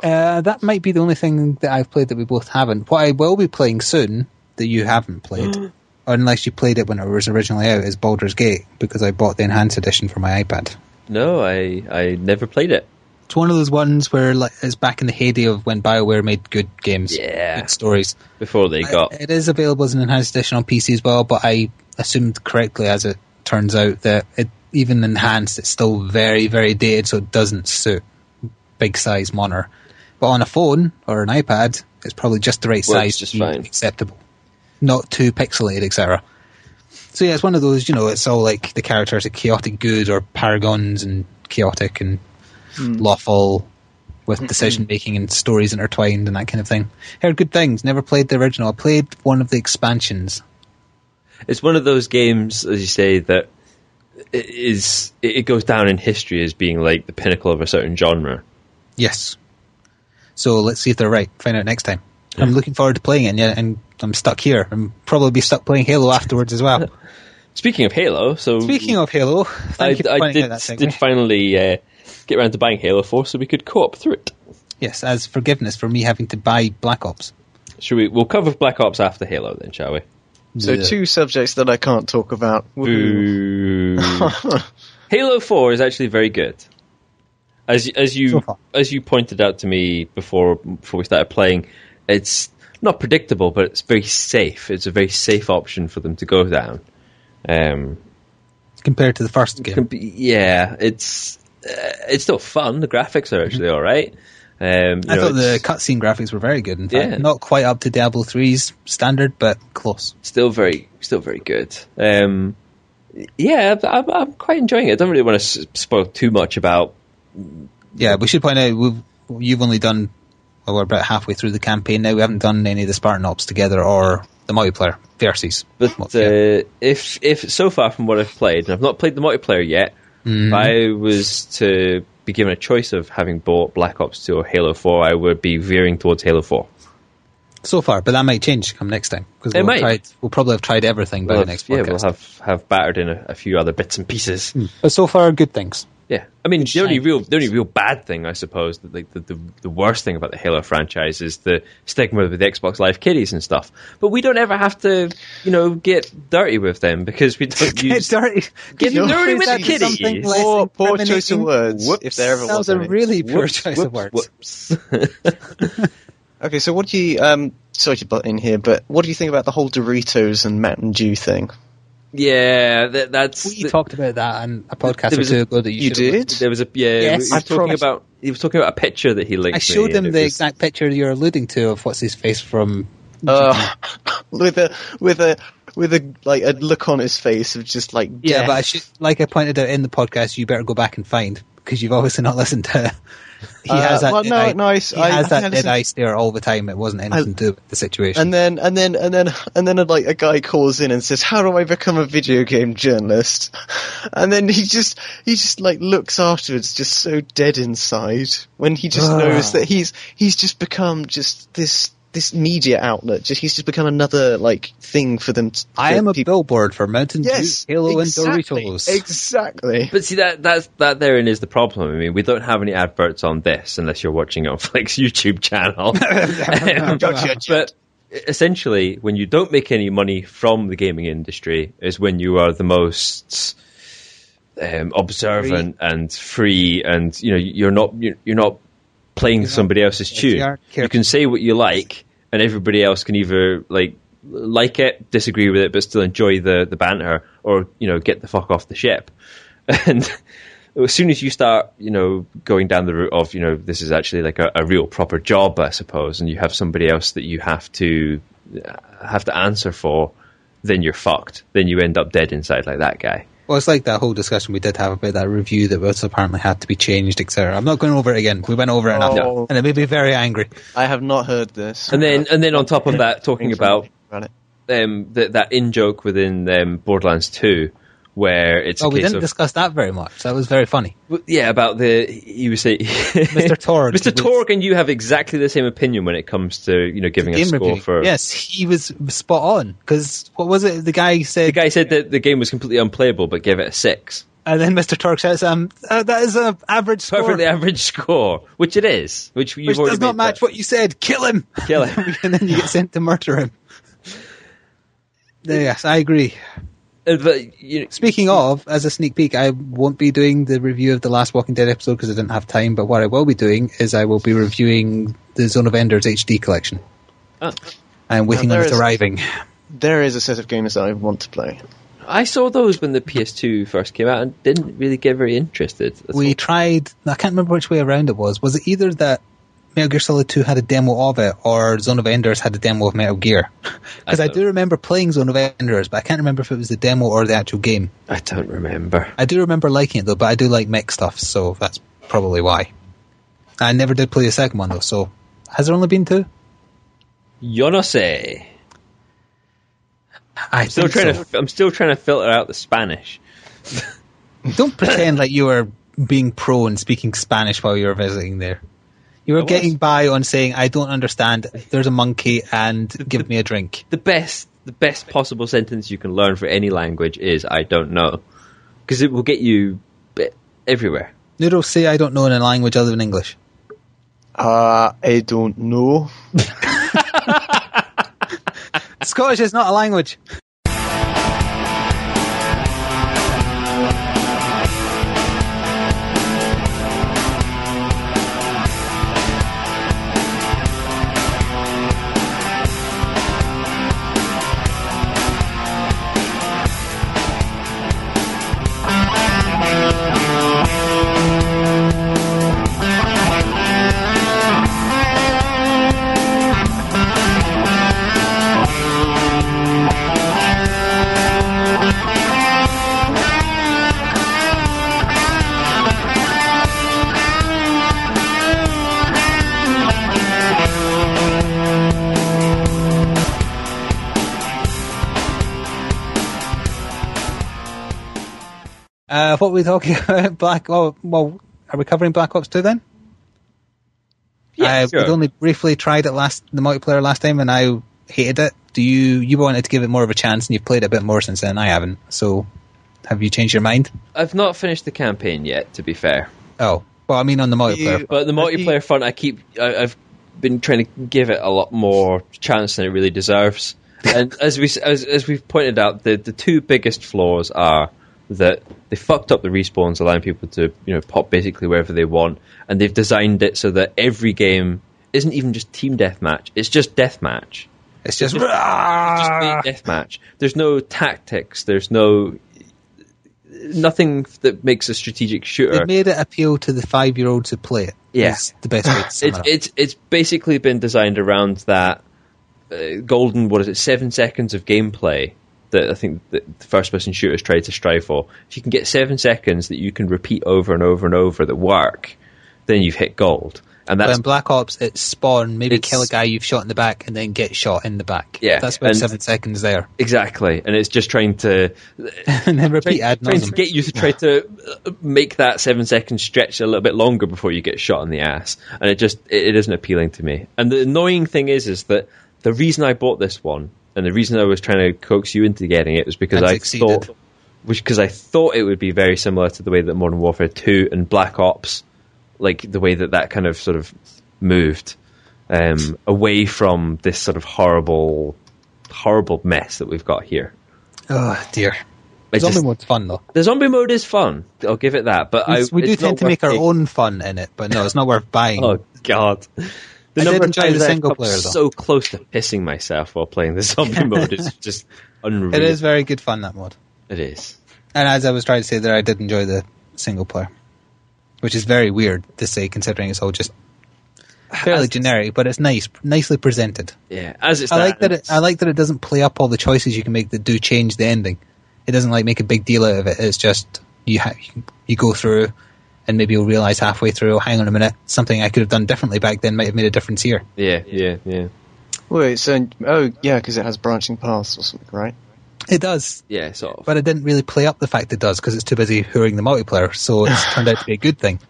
Speaker 1: That might be the only thing that I've played that we both haven't. What I will be playing soon that you haven't played, unless you played it when it was originally out, is Baldur's Gate, because I bought the enhanced edition for my iPad.
Speaker 3: No, I never played it.
Speaker 1: It's one of those ones where it's back in the heyday of when BioWare made good games, good stories.
Speaker 3: Before they got...
Speaker 1: It is available as an enhanced edition on PC as well, but I assumed correctly, as it turns out, that even enhanced, it's still very, very dated, so it doesn't suit big size monitor. But on a phone or an iPad, it's probably just the right size to be acceptable. Not too pixelated, etc. So yeah, it's one of those, it's all like the characters are chaotic good or paragons and chaotic and lawful with decision making and stories intertwined and that kind of thing. Heard good things, never played the original. I played one of the expansions.
Speaker 3: It's one of those games, as you say, that it goes down in history as being like the pinnacle of a certain genre.
Speaker 1: Yes. So let's see if they're right. Find out next time. I'm looking forward to playing it, and I'm stuck here. I'm probably be stuck playing Halo afterwards as well.
Speaker 3: Speaking of Halo,
Speaker 1: I
Speaker 3: did finally get around to buying Halo 4 so we could co-op through it.
Speaker 1: Yes, as forgiveness for me having to buy Black Ops.
Speaker 3: We'll cover Black Ops after Halo then, shall we?
Speaker 2: So two subjects that I can't talk about.
Speaker 3: Halo 4 is actually very good. As you pointed out to me before we started playing, it's not predictable, but it's very safe. It's a very safe option for them to go down.
Speaker 1: Compared to the first game.
Speaker 3: It's still fun. The graphics are actually all right. I
Speaker 1: thought the cutscene graphics were very good. In fact, not quite up to Diablo 3's standard, but close.
Speaker 3: Still very good. I'm quite enjoying it. I don't really want to spoil too much about.
Speaker 1: Yeah, we should point out you've only done. Well, we're about halfway through the campaign now. We haven't done any of the Spartan Ops together or the multiplayer versus.
Speaker 3: But if so far from what I've played, and I've not played the multiplayer yet, if I was to be given a choice of having bought Black Ops 2 or Halo 4, I would be veering towards Halo 4.
Speaker 1: So far, but that might change come next time. Because we'll probably have tried everything by the next podcast.
Speaker 3: Yeah, we'll have battered in a few other bits and pieces.
Speaker 1: But so far, good things.
Speaker 3: Yeah, I mean, the only real bad thing, I suppose, the worst thing about the Halo franchise is the stigma with the Xbox Live kiddies and stuff. But we don't ever have to, get dirty with them because we don't
Speaker 1: get dirty with
Speaker 3: the kiddies.
Speaker 2: Poor choice of words. Whoops. If there ever was.
Speaker 1: That was a really poor choice of words.
Speaker 3: Whoops.
Speaker 2: Okay, so what do you? Sorry to butt in here, but what do you think about the whole Doritos and Mountain Dew thing?
Speaker 3: Yeah, that's.
Speaker 1: We talked about that on a podcast or two ago. That you
Speaker 2: did.
Speaker 3: There was Yes, he was talking about a picture that he linked.
Speaker 1: I showed him the exact picture you're alluding to of what's his face from.
Speaker 2: With a a look on his face of just like.
Speaker 1: Yeah,
Speaker 2: death.
Speaker 1: but I pointed out in the podcast, you better go back and find because you've obviously not listened to it. He has that dead eye stare all the time. It wasn't anything to do with the situation.
Speaker 2: And then a guy calls in and says, "How do I become a video game journalist?" And then he just looks afterwards, just so dead inside when he just knows that he's just become just this media outlet. He's just become another thing for them.
Speaker 1: I am a billboard for Mountain Dew, Halo, and Doritos.
Speaker 2: Exactly.
Speaker 3: But see that therein is the problem. I mean, we don't have any adverts on this unless you're watching it on Flik's YouTube channel. But essentially, when you don't make any money from the gaming industry, is when you are the most observant and free, and you're not playing somebody else's tune. You can say what you like, and everybody else can either like it, disagree with it, but still enjoy the banter, or get the fuck off the ship. And as soon as you start, going down the route of this is actually a real proper job, I suppose, and you have somebody else that you have to answer for, then you're fucked. Then you end up dead inside like that guy.
Speaker 1: Well, it's like that whole discussion we did have about that review that was apparently had to be changed, etc. I'm not going over it again. We went over it enough, and it made me very angry.
Speaker 2: I have not heard this.
Speaker 3: And then on top of that, talking about that in-joke within Borderlands 2, where it's
Speaker 1: we didn't discuss that very much. That was very funny.
Speaker 3: Yeah, about he was saying
Speaker 1: Mr. Torg.
Speaker 3: Mr. Torg and you have exactly the same opinion when it comes to giving a score review. For.
Speaker 1: Yes, he was spot on, because what was it? The guy said
Speaker 3: that the game was completely unplayable, but gave it a 6.
Speaker 1: And then Mr. Torg says, "That is an average score,
Speaker 3: perfectly average score, which it is, which
Speaker 1: does not match what you said. Kill him,
Speaker 3: kill him,
Speaker 1: and then you get sent to murder him." Yes, I agree.
Speaker 3: But,
Speaker 1: speaking of, as a sneak peek, I won't be doing the review of the last Walking Dead episode because I didn't have time, but what I will be doing is I will be reviewing the Zone of Enders HD collection. I'm waiting on it arriving.
Speaker 2: There is a set of games that I want to play.
Speaker 3: I saw those when the PS2 first came out and didn't really get very interested.
Speaker 1: We tried, I can't remember which way around it was. Was it either that Metal Gear Solid 2 had a demo of it, or Zone of Enders had a demo of Metal Gear? Because I do remember playing Zone of Enders, but I can't remember if it was the demo or the actual game.
Speaker 3: I don't remember.
Speaker 1: I do remember liking it though, but I do like mech stuff, so that's probably why. I never did play the second one though, so has there only been 2?
Speaker 3: Yo no sé. I'm still trying to filter out the Spanish.
Speaker 1: Don't pretend like you were being pro and speaking Spanish while you were visiting there. You were getting by on saying, "I don't understand. There's a monkey and give me a drink."
Speaker 3: The best possible sentence you can learn for any language is "I don't know," because it will get you everywhere.
Speaker 1: Noodles, say "I don't know" in a language other than English.
Speaker 2: I don't know.
Speaker 1: Scottish is not a language. What were we talking about? Are we covering Black Ops 2 then?
Speaker 3: Yeah, sure.
Speaker 1: We only briefly tried it the multiplayer last time, and I hated it. You wanted to give it more of a chance, and you've played it a bit more since then. I haven't. So, have you changed your mind?
Speaker 3: I've not finished the campaign yet, to be fair.
Speaker 1: Oh, well, I mean on the multiplayer.
Speaker 3: But the multiplayer front, I've been trying to give it a lot more chance than it really deserves. And as we've pointed out, the two biggest flaws are that they fucked up the respawns, allowing people to pop basically wherever they want, and they've designed it so that every game isn't even just team deathmatch; it's just deathmatch.
Speaker 1: It's just
Speaker 3: deathmatch. There's no tactics. There's nothing that makes a strategic shooter.
Speaker 1: They made it appeal to the 5-year-olds who play it.
Speaker 3: Yeah,
Speaker 1: it's the best way to sum it up.
Speaker 3: It's basically been designed around that golden 7 seconds of gameplay that I think the first-person shooters try to strive for. If you can get 7 seconds that you can repeat over and over and over that work, then you've hit gold. And that's
Speaker 1: in Black Ops, it's spawn, kill a guy you've shot in the back, and then get shot in the back.
Speaker 3: Yeah,
Speaker 1: that's about 7 seconds there.
Speaker 3: Exactly, and it's just trying to
Speaker 1: and then repeat ad nauseam.
Speaker 3: Trying to get you to try to make that 7 seconds stretch a little bit longer before you get shot in the ass, and it isn't appealing to me. And the annoying thing is that the reason I bought this one, and the reason I was trying to coax you into getting it, was because I thought it would be very similar to the way that Modern Warfare 2 and Black Ops, like the way that kind of sort of moved away from this sort of horrible mess that we've got here.
Speaker 1: Oh dear. The zombie mode's fun though.
Speaker 3: The zombie mode is fun, I'll give it that. But
Speaker 1: we do tend to make our own fun in it, but no, it's not worth buying.
Speaker 3: Oh god.
Speaker 1: I did enjoy the single player though.
Speaker 3: So close to pissing myself while playing the zombie mode is just unreal.
Speaker 1: It is very good fun, that mod.
Speaker 3: It is.
Speaker 1: And as I was trying to say there, I did enjoy the single player, which is very weird to say considering it's all just fairly generic, but it's nicely presented.
Speaker 3: Yeah, as it's
Speaker 1: I like that it doesn't play up all the choices you can make that do change the ending. It doesn't like make a big deal out of it. It's just you go through, and maybe you'll realise halfway through, oh, hang on a minute, something I could have done differently back then might have made a difference here.
Speaker 3: Yeah.
Speaker 2: Wait, so because it has branching paths or something, right?
Speaker 1: It does.
Speaker 3: Yeah, sort of.
Speaker 1: But I didn't really play up the fact it does because it's too busy hooring the multiplayer, so it's turned out to be a good thing.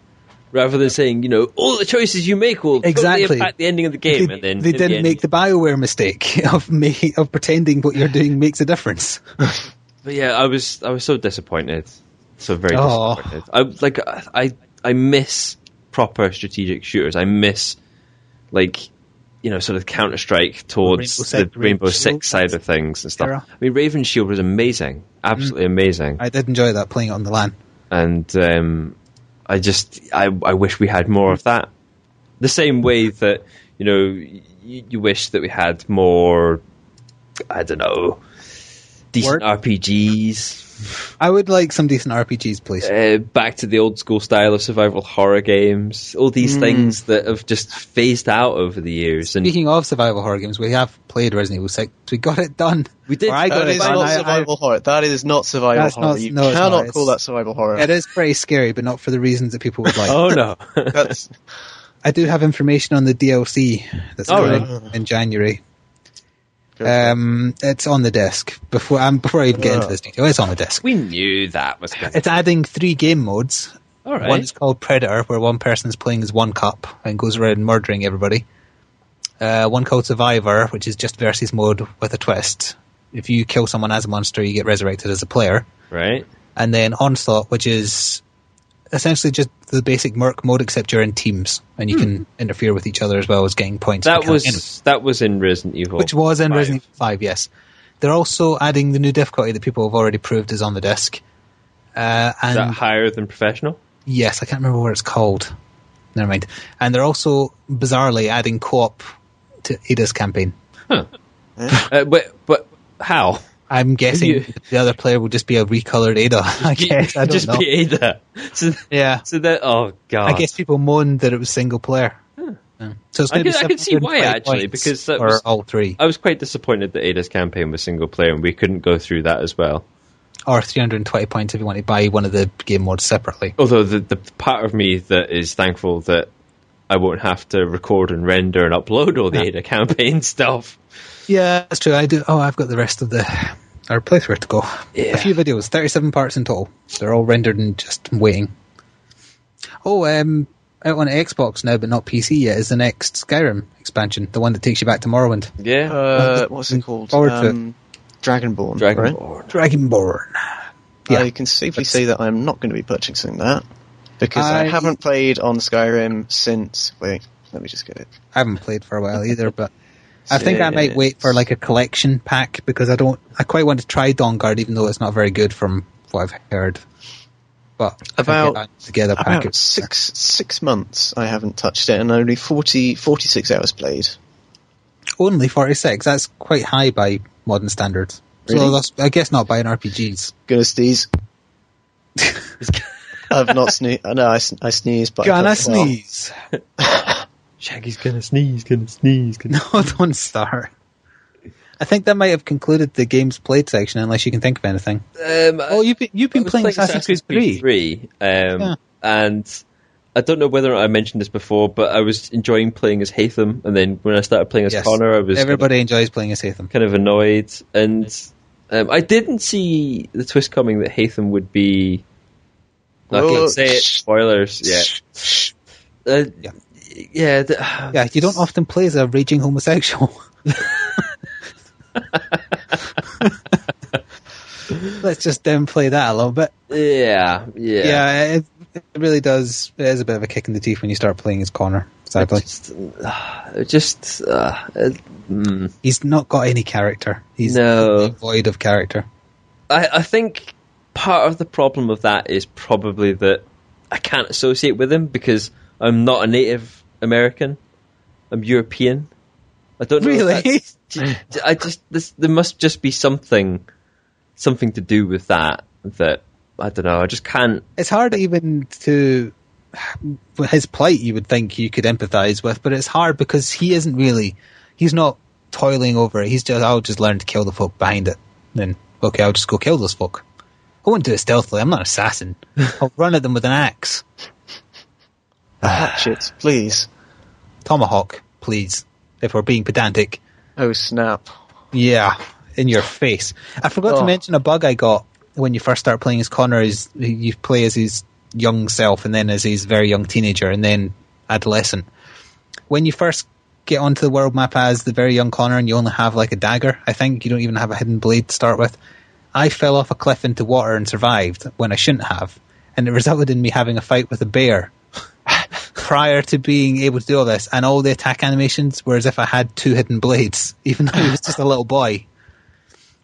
Speaker 3: Rather than saying, all the choices you make will totally impact the ending of the game.
Speaker 1: They didn't make the BioWare mistake of pretending what you're doing makes a difference.
Speaker 3: But yeah, I was so disappointed. So very disappointed. I miss proper strategic shooters. I miss, sort of Counter-Strike towards the Rainbow Six side of things and stuff.
Speaker 1: Era.
Speaker 3: I mean, Raven Shield was amazing. Absolutely amazing.
Speaker 1: I did enjoy that, playing it on the LAN.
Speaker 3: And I wish we had more of that. The same way that, you wish that we had more, I don't know, decent RPGs.
Speaker 1: I would like some decent RPGs, please.
Speaker 3: Back to the old school style of survival horror games. All these things that have just phased out over the years. And
Speaker 1: speaking of survival horror games, we have played Resident Evil 6. We got it done.
Speaker 3: We did.
Speaker 2: That is not survival horror. That is not survival horror. You cannot call that survival horror.
Speaker 1: It is pretty scary, but not for the reasons that people would like.
Speaker 3: Oh, no.
Speaker 1: I do have information on the DLC that's coming in January. It's on the disc. Before I even get into this detail, it's on the disc.
Speaker 3: We knew that was going to
Speaker 1: It's adding 3 game modes.
Speaker 3: All right.
Speaker 1: One is called Predator, where one person is playing as one cup and goes around murdering everybody. One called Survivor, which is just versus mode with a twist. If you kill someone as a monster, you get resurrected as a player.
Speaker 3: Right. And
Speaker 1: then Onslaught, which is essentially just the basic Merc mode, except you're in teams and you can interfere with each other as well as getting points.
Speaker 3: That was in Resident Evil,
Speaker 1: which was in Resident Evil 5. Yes, they're also adding the new difficulty that people have already proved is on the disc. And
Speaker 3: is that higher than professional?
Speaker 1: Yes, I can't remember what it's called. Never mind. And they're also bizarrely adding co-op to Ada's campaign.
Speaker 3: Huh. But how?
Speaker 1: I'm guessing the other player will just be a recolored Ada. I guess I don't know.
Speaker 3: Be Ada. So that. Oh god.
Speaker 1: I guess people moaned that it was single player.
Speaker 3: Huh.
Speaker 1: Yeah. So it's
Speaker 3: I can see why actually, because that was
Speaker 1: all 3.
Speaker 3: I was quite disappointed that Ada's campaign was single player and we couldn't go through that as well.
Speaker 1: Or 320 points if you want to buy one of the game modes separately.
Speaker 3: Although the part of me that is thankful that I won't have to record and render and upload all the Ada campaign stuff.
Speaker 1: Yeah, that's true. I do. Oh, I've got the rest of our playthrough to go.
Speaker 3: Yeah.
Speaker 1: A few videos, 37 parts in total. They're all rendered and just waiting. Oh, out on Xbox now, but not PC yet, is the next Skyrim expansion, the one that takes you back to Morrowind.
Speaker 3: Yeah.
Speaker 2: What's it called?
Speaker 1: Dragonborn.
Speaker 2: Right?
Speaker 1: Dragonborn.
Speaker 2: Yeah. I can safely say that I'm not going to be purchasing that because I haven't played on Skyrim since. Wait, let me just get it.
Speaker 1: I haven't played for a while either, but I think I might wait for like a collection pack because I quite want to try Dawnguard, even though it's not very good from what I've heard. But
Speaker 2: about
Speaker 1: 6
Speaker 2: 6 months I haven't touched it, and only 46 hours played.
Speaker 1: Only 46? That's quite high by modern standards. Really? So that's, I guess not by an RPGs.
Speaker 2: Gonna sneeze. I've not sneezed. No, I sneezed, but
Speaker 1: gonna sneeze.
Speaker 3: Shaggy's gonna sneeze.
Speaker 1: No, don't start. I think that might have concluded the games played section, unless you can think of anything. You've been playing Assassin's Creed 3.
Speaker 3: And I don't know whether I mentioned this before, but I was enjoying playing as Haytham, and then when I started playing as Connor, I was
Speaker 1: enjoys playing as Haytham.
Speaker 3: Kind of annoyed, and I didn't see the twist coming that Haytham would be. Not going to say it. Spoilers. Yeah.
Speaker 1: Yeah, you don't often play as a raging homosexual. Let's just downplay that a little bit.
Speaker 3: Yeah.
Speaker 1: It really does. It is a bit of a kick in the teeth when you start playing as Connor, sadly. He's not got any character. He's void of character.
Speaker 3: I think part of the problem of that is probably that I can't associate with him because I'm not a native American. I'm European. I don't know.
Speaker 1: Really?
Speaker 3: There must just be something to do with that I don't know. I just can't.
Speaker 1: It's hard even to his plight. You would think you could empathise with, but it's hard because he's not toiling over it. I'll just learn to kill the folk behind it. Then okay, I'll just go kill those folk. won't do it stealthily. I'm not an assassin. I'll run at them with an axe.
Speaker 2: Hatchet, please.
Speaker 1: Tomahawk, please. If we're being pedantic.
Speaker 2: Oh, snap.
Speaker 1: Yeah, in your face. I forgot to mention a bug I got when you first start playing as Connor. Is you play as his young self, and then as his very young teenager, and then adolescent. When you first get onto the world map as the very young Connor, and you only have like a dagger, I think you don't even have a hidden blade to start with. I fell off a cliff into water and survived when I shouldn't have, and it resulted in me having a fight with a bear prior to being able to do all this, and all the attack animations were as if I had 2 hidden blades, even though he was just a little boy.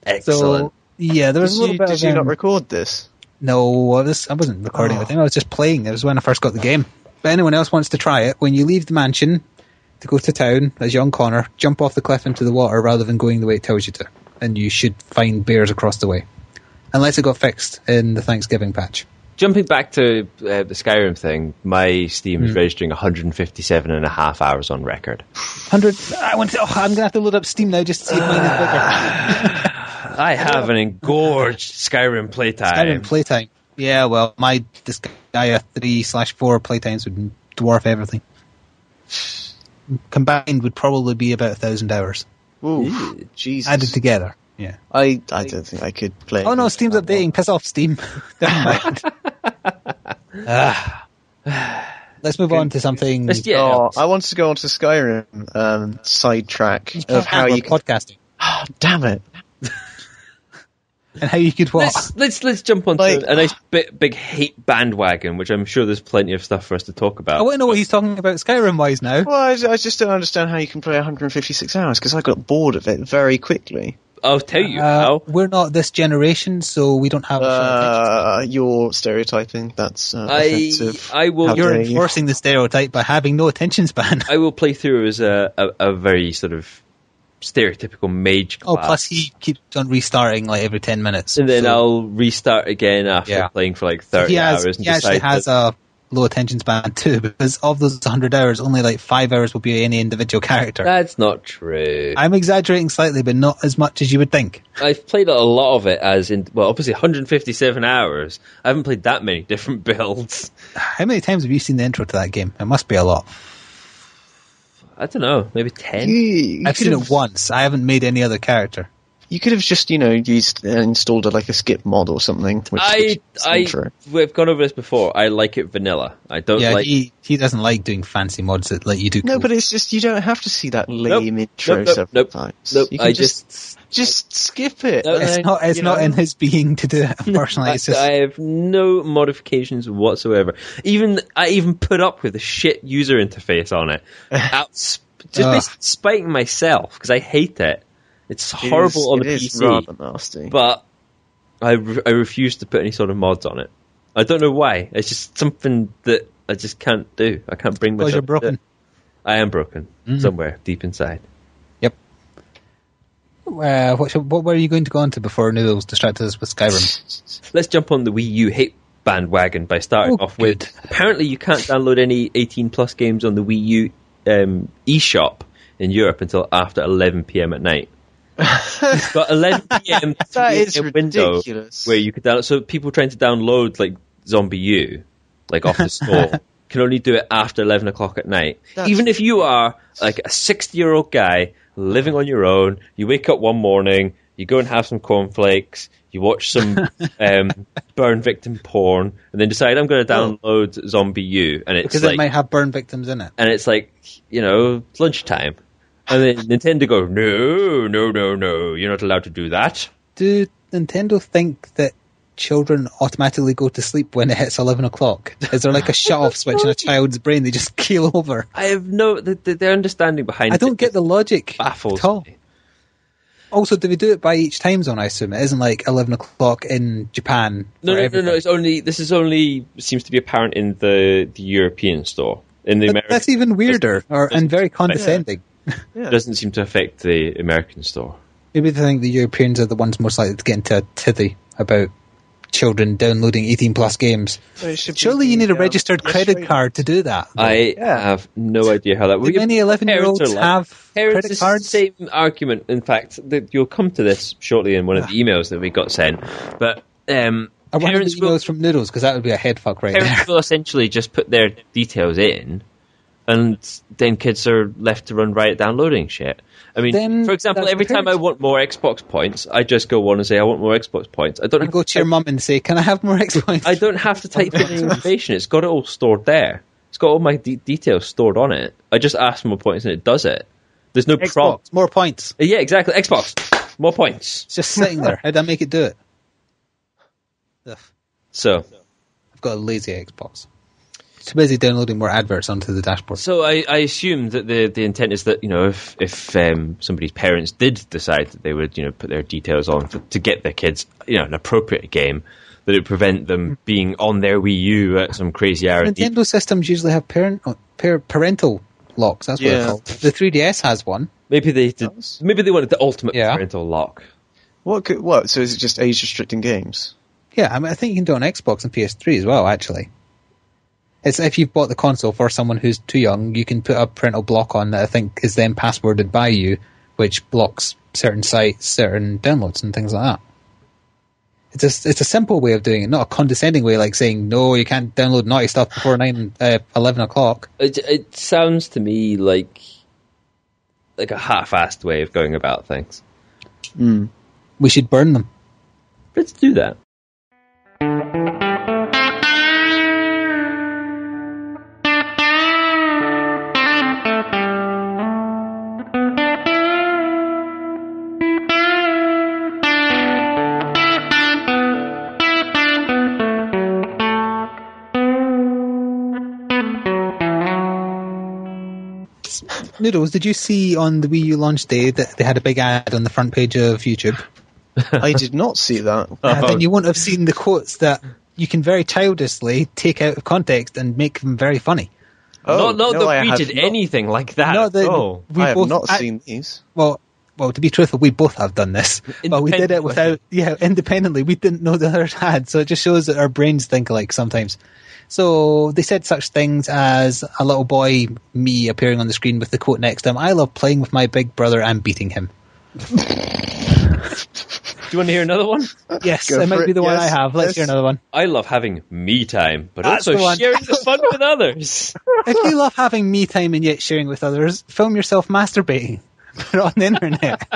Speaker 3: Excellent.
Speaker 1: So, yeah, there was a little bit of...
Speaker 2: Did you not record this?
Speaker 1: No, I wasn't recording with him. I was just playing. It was when I first got the game. But anyone else wants to try it, when you leave the mansion to go to town as young Connor, jump off the cliff into the water rather than going the way it tells you to. And you should find bears across the way. Unless it got fixed in the Thanksgiving patch.
Speaker 3: Jumping back to the Skyrim thing, my Steam is registering 157.5 hours on record.
Speaker 1: 100. I'm going to have to load up Steam now just to see if mine is bigger.
Speaker 3: I have an engorged Skyrim playtime.
Speaker 1: Yeah, well, my Disgaea 3/4 playtimes would dwarf everything. Combined would probably be about 1,000 hours.
Speaker 2: Ooh, Jesus.
Speaker 1: Added together. Yeah.
Speaker 2: I don't think I could play.
Speaker 1: Oh no, Steam's updating. Piss off, Steam. Never mind. Let's move on to something.
Speaker 2: I wanted to go on to Skyrim sidetrack of how you
Speaker 1: podcasting.
Speaker 2: Damn it.
Speaker 1: And how you could what?
Speaker 3: Let's jump on to a nice big hate bandwagon, which I'm sure there's plenty of stuff for us to talk about.
Speaker 1: I want to know what he's talking about Skyrim-wise now.
Speaker 2: Well, I just don't understand how you can play 156 hours, because I got bored of it very quickly.
Speaker 3: I'll tell you how.
Speaker 1: We're not this generation, so we don't have...
Speaker 2: You're stereotyping. That's offensive.
Speaker 1: You're enforcing the stereotype by having no attention span.
Speaker 3: I will play through as a very sort of stereotypical mage class.
Speaker 1: Oh, plus he keeps on restarting like every 10 minutes.
Speaker 3: And then I'll restart again after playing for like 30 hours.
Speaker 1: He actually has a low attention span too, because of those 100 hours, only like 5 hours will be any individual character.
Speaker 3: That's not true.
Speaker 1: I'm exaggerating slightly, but not as much as you would think.
Speaker 3: I've played a lot of it obviously 157 hours. I haven't played that many different builds.
Speaker 1: How many times have you seen the intro to that game? It must be a lot.
Speaker 3: I don't know, maybe 10.
Speaker 1: I've seen it once. I haven't made any other character.
Speaker 2: You could have just, installed a skip mod or something.
Speaker 3: We've gone over this before. I like it vanilla. I don't like...
Speaker 1: He doesn't like doing fancy mods that let you do...
Speaker 2: No, but it's just, you don't have to see that lame intro several times.
Speaker 3: Nope,
Speaker 2: you can just skip it.
Speaker 1: It's not in his being to do it, unfortunately.
Speaker 3: I have no modifications whatsoever. I even put up with a shit user interface on it. Just spiting myself, because I hate it. It's horrible on the PC,
Speaker 2: rather nasty.
Speaker 3: But I refuse to put any sort of mods on it. I don't know why. It's just something that I just can't do. I can't bring myself.
Speaker 1: Because you're broken.
Speaker 3: I am broken somewhere deep inside.
Speaker 1: Yep. What were you going to go on to before Noodles distracted us with Skyrim?
Speaker 3: Let's jump on the Wii U hate bandwagon by starting off with... Apparently you can't download any 18-plus games on the Wii U eShop in Europe until after 11 p.m. at night. But 11 p.m.
Speaker 2: that is
Speaker 3: a window
Speaker 2: ridiculous.
Speaker 3: Where you could download. So people trying to download like Zombie U, like off the store, can only do it after 11 o'clock at night. Even if you are like a 60-year-old guy living on your own, you wake up one morning, you go and have some cornflakes, you watch some burn victim porn, and then decide I'm going to download Zombie U, and it's
Speaker 1: because it might have burn victims in it,
Speaker 3: and it's like lunchtime. And then Nintendo go, no, you're not allowed to do that.
Speaker 1: Do Nintendo think that children automatically go to sleep when it hits 11 o'clock? Is there like a shut-off switch in a child's brain? They just keel over.
Speaker 3: I have their understanding behind it.
Speaker 1: I don't get the logic
Speaker 3: baffles
Speaker 1: at all.
Speaker 3: Me.
Speaker 1: Also, do we do it by each time zone, I assume? It isn't like 11 o'clock in Japan.
Speaker 3: No, this seems to be apparent in the European store. In the American,
Speaker 1: that's even weirder and very condescending.
Speaker 3: It doesn't seem to affect the American store.
Speaker 1: Maybe they think the Europeans are the ones most likely to get into a tithy about children downloading 18-plus games. Surely you need a registered credit card to do that.
Speaker 3: I have no idea how that works.
Speaker 1: Many 11-year-olds have credit cards?
Speaker 3: Same argument, in fact, that you'll come to this shortly in one of the emails that we got sent. But
Speaker 1: I want the emails from Noodles, because that would be a head fuck right there.
Speaker 3: Parents will essentially just put their details in, and then kids are left to run riot downloading shit. I mean,
Speaker 1: Then
Speaker 3: for example, every time I want more Xbox points, I just go on and say, I want more Xbox points. I don't have
Speaker 1: go to your mum and say, can I have more Xbox points?
Speaker 3: I don't have to type in any information. It's got it all stored there. It's got all my details stored on it. I just ask for more points and it does it. There's no
Speaker 1: Xbox,
Speaker 3: prompt.
Speaker 1: more points.
Speaker 3: Yeah, exactly. Xbox, more points.
Speaker 1: It's just sitting there. How'd I make it do it? Ugh.
Speaker 3: So,
Speaker 1: I've got a lazy Xbox. Too busy downloading more adverts onto the dashboard.
Speaker 3: So I assume that the intent is that, you know, if somebody's parents did decide that they would, you know, put their details on to get their kids, you know, an appropriate game, that it would prevent them being on their Wii U at some crazy hour.
Speaker 1: Nintendo systems usually have parental locks. That's what they're called. The 3DS has one.
Speaker 3: Maybe they did. Maybe they wanted the ultimate parental lock.
Speaker 2: What? So is it just age restricting games?
Speaker 1: Yeah, I mean, I think you can do it on Xbox and PS3 as well. Actually, it's if you've bought the console for someone who's too young, you can put a parental block on that I think is then passworded by you, which blocks certain sites, certain downloads, and things like that. It's a simple way of doing it, not a condescending way like saying, no, you can't download naughty stuff before 11 o'clock.
Speaker 3: It sounds to me like a half-assed way of going about things.
Speaker 1: We should burn them.
Speaker 3: Let's do that.
Speaker 1: Noodles, did you see on the Wii U launch day that they had a big ad on the front page of YouTube?
Speaker 2: I did not see that.
Speaker 1: Then you won't have seen the quotes that you can very childishly take out of context and make them very funny.
Speaker 3: Not that we did anything like that.
Speaker 2: I have not seen these.
Speaker 1: Well, to be truthful, we both have done this. But we did it without, independently. We didn't know the others had, so it just shows that our brains think alike sometimes. So they said such things as a little boy, me, appearing on the screen with the quote next to him, I love playing with my big brother and beating him.
Speaker 3: Do you want to hear another one?
Speaker 1: Yes, it might be the one I have. Let's hear another one.
Speaker 3: I love having me time, but also sharing the fun with others.
Speaker 1: If you love having me time and yet sharing with others, film yourself masturbating. Put it on the internet.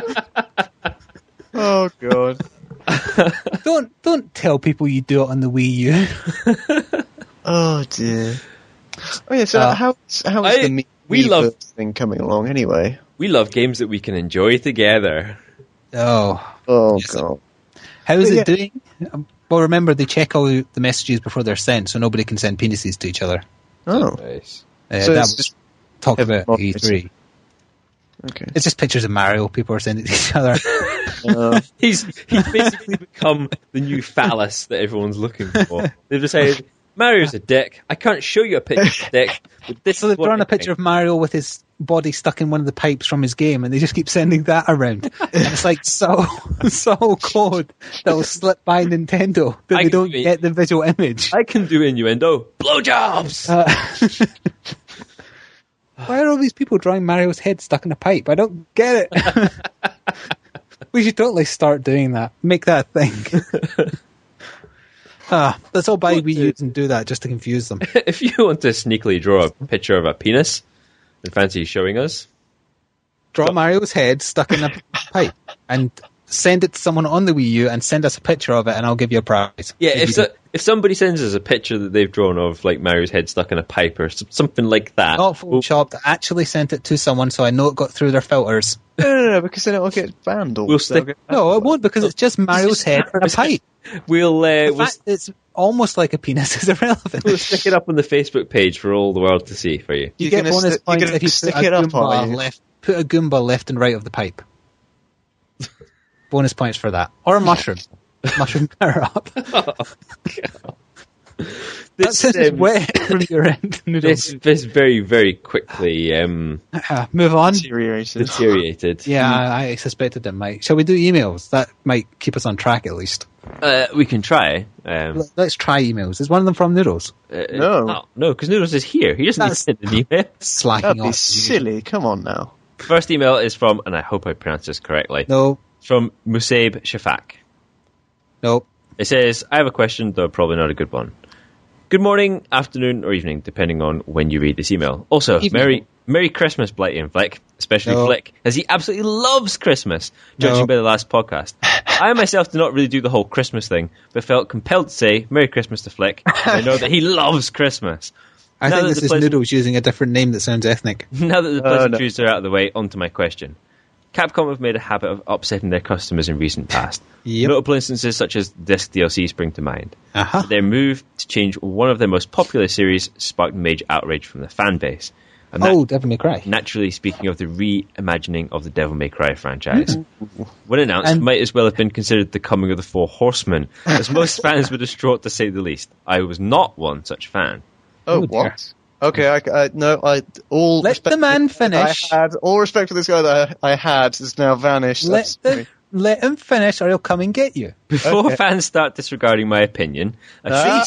Speaker 2: Oh, God.
Speaker 1: Don't tell people you do it on the Wii U.
Speaker 2: Oh, dear. Oh, yeah, so how is the Wii thing coming along anyway?
Speaker 3: We love games that we can enjoy together.
Speaker 1: Oh,
Speaker 2: God.
Speaker 1: How is it doing? Well, remember, they check all the messages before they're sent, so nobody can send penises to each other.
Speaker 2: Oh.
Speaker 3: Nice.
Speaker 1: So that was just talked about at E3.
Speaker 2: Okay.
Speaker 1: It's just pictures of Mario people are sending to each other.
Speaker 3: He's basically become the new phallus that everyone's looking for. They've decided, Mario's a dick. I can't show you a picture of a dick. But
Speaker 1: so they've drawn a picture of Mario with his body stuck in one of the pipes from his game, and they just keep sending that around. And it's like so code that will slip by Nintendo that they don't get the visual image.
Speaker 3: I can do innuendo. Blowjobs!
Speaker 1: Why are all these people drawing Mario's head stuck in a pipe? I don't get it. We should totally start doing that. Make that a thing. Let's all buy Wii U's and do that just to confuse them.
Speaker 3: If you want to sneakily draw a picture of a penis and fancy showing us,
Speaker 1: draw Mario's head stuck in a pipe and send it to someone on the Wii U and send us a picture of it, and I'll give you a prize.
Speaker 3: Yeah, if somebody sends us a picture that they've drawn of like Mario's head stuck in a pipe or something like that,
Speaker 1: not photoshopped, actually sent it to someone so I know it got through their filters.
Speaker 2: No, because then it'll get banned.
Speaker 3: No,
Speaker 1: it won't, because it's just Mario's head in a pipe. It's almost like a penis is irrelevant.
Speaker 3: We'll stick it up on the Facebook page for all the world to see for you.
Speaker 1: You get bonus points if you put a Goomba left and right of the pipe. Bonus points for that. Or a mushroom. Mushroom power up. Oh, That's wet from your end.
Speaker 3: This very, very quickly
Speaker 1: move on.
Speaker 3: Deteriorated.
Speaker 1: Yeah, I suspected it might. Shall we do emails? That might keep us on track at least.
Speaker 3: We can try.
Speaker 1: Let's try emails. Is one of them from Noodles?
Speaker 2: No,
Speaker 3: because Noodles is here. He doesn't need to send an email.
Speaker 1: Slacking
Speaker 2: That'd be
Speaker 1: off.
Speaker 2: silly. Come on now.
Speaker 3: First email is from, and I hope I pronounced this correctly.
Speaker 1: No.
Speaker 3: From Musaib Shafak.
Speaker 1: Nope.
Speaker 3: It says, I have a question, though probably not a good one. Good morning, afternoon, or evening, depending on when you read this email. Also, Merry Christmas, Blighty and Flik, especially Flik, as he absolutely loves Christmas, judging by the last podcast. I myself do not really do the whole Christmas thing, but felt compelled to say Merry Christmas to Flik. I know that he loves Christmas.
Speaker 1: I think this is Noodles using a different name that sounds ethnic.
Speaker 3: Now that the pleasantries are out of the way, on to my question. Capcom have made a habit of upsetting their customers in recent past. Notable instances such as Disc DLC spring to mind. Their move to change one of their most popular series sparked major outrage from the fan base. And
Speaker 1: Devil May Cry.
Speaker 3: Naturally, speaking of the reimagining of the Devil May Cry franchise. When announced, might as well have been considered the coming of the Four Horsemen, as most fans were distraught to say the least. I was not one such fan.
Speaker 2: Oh, what? Okay, let
Speaker 1: the man finish.
Speaker 2: All respect for this guy that I had has now vanished.
Speaker 1: Let him finish, or he'll come and get you.
Speaker 3: Before fans start disregarding my opinion, I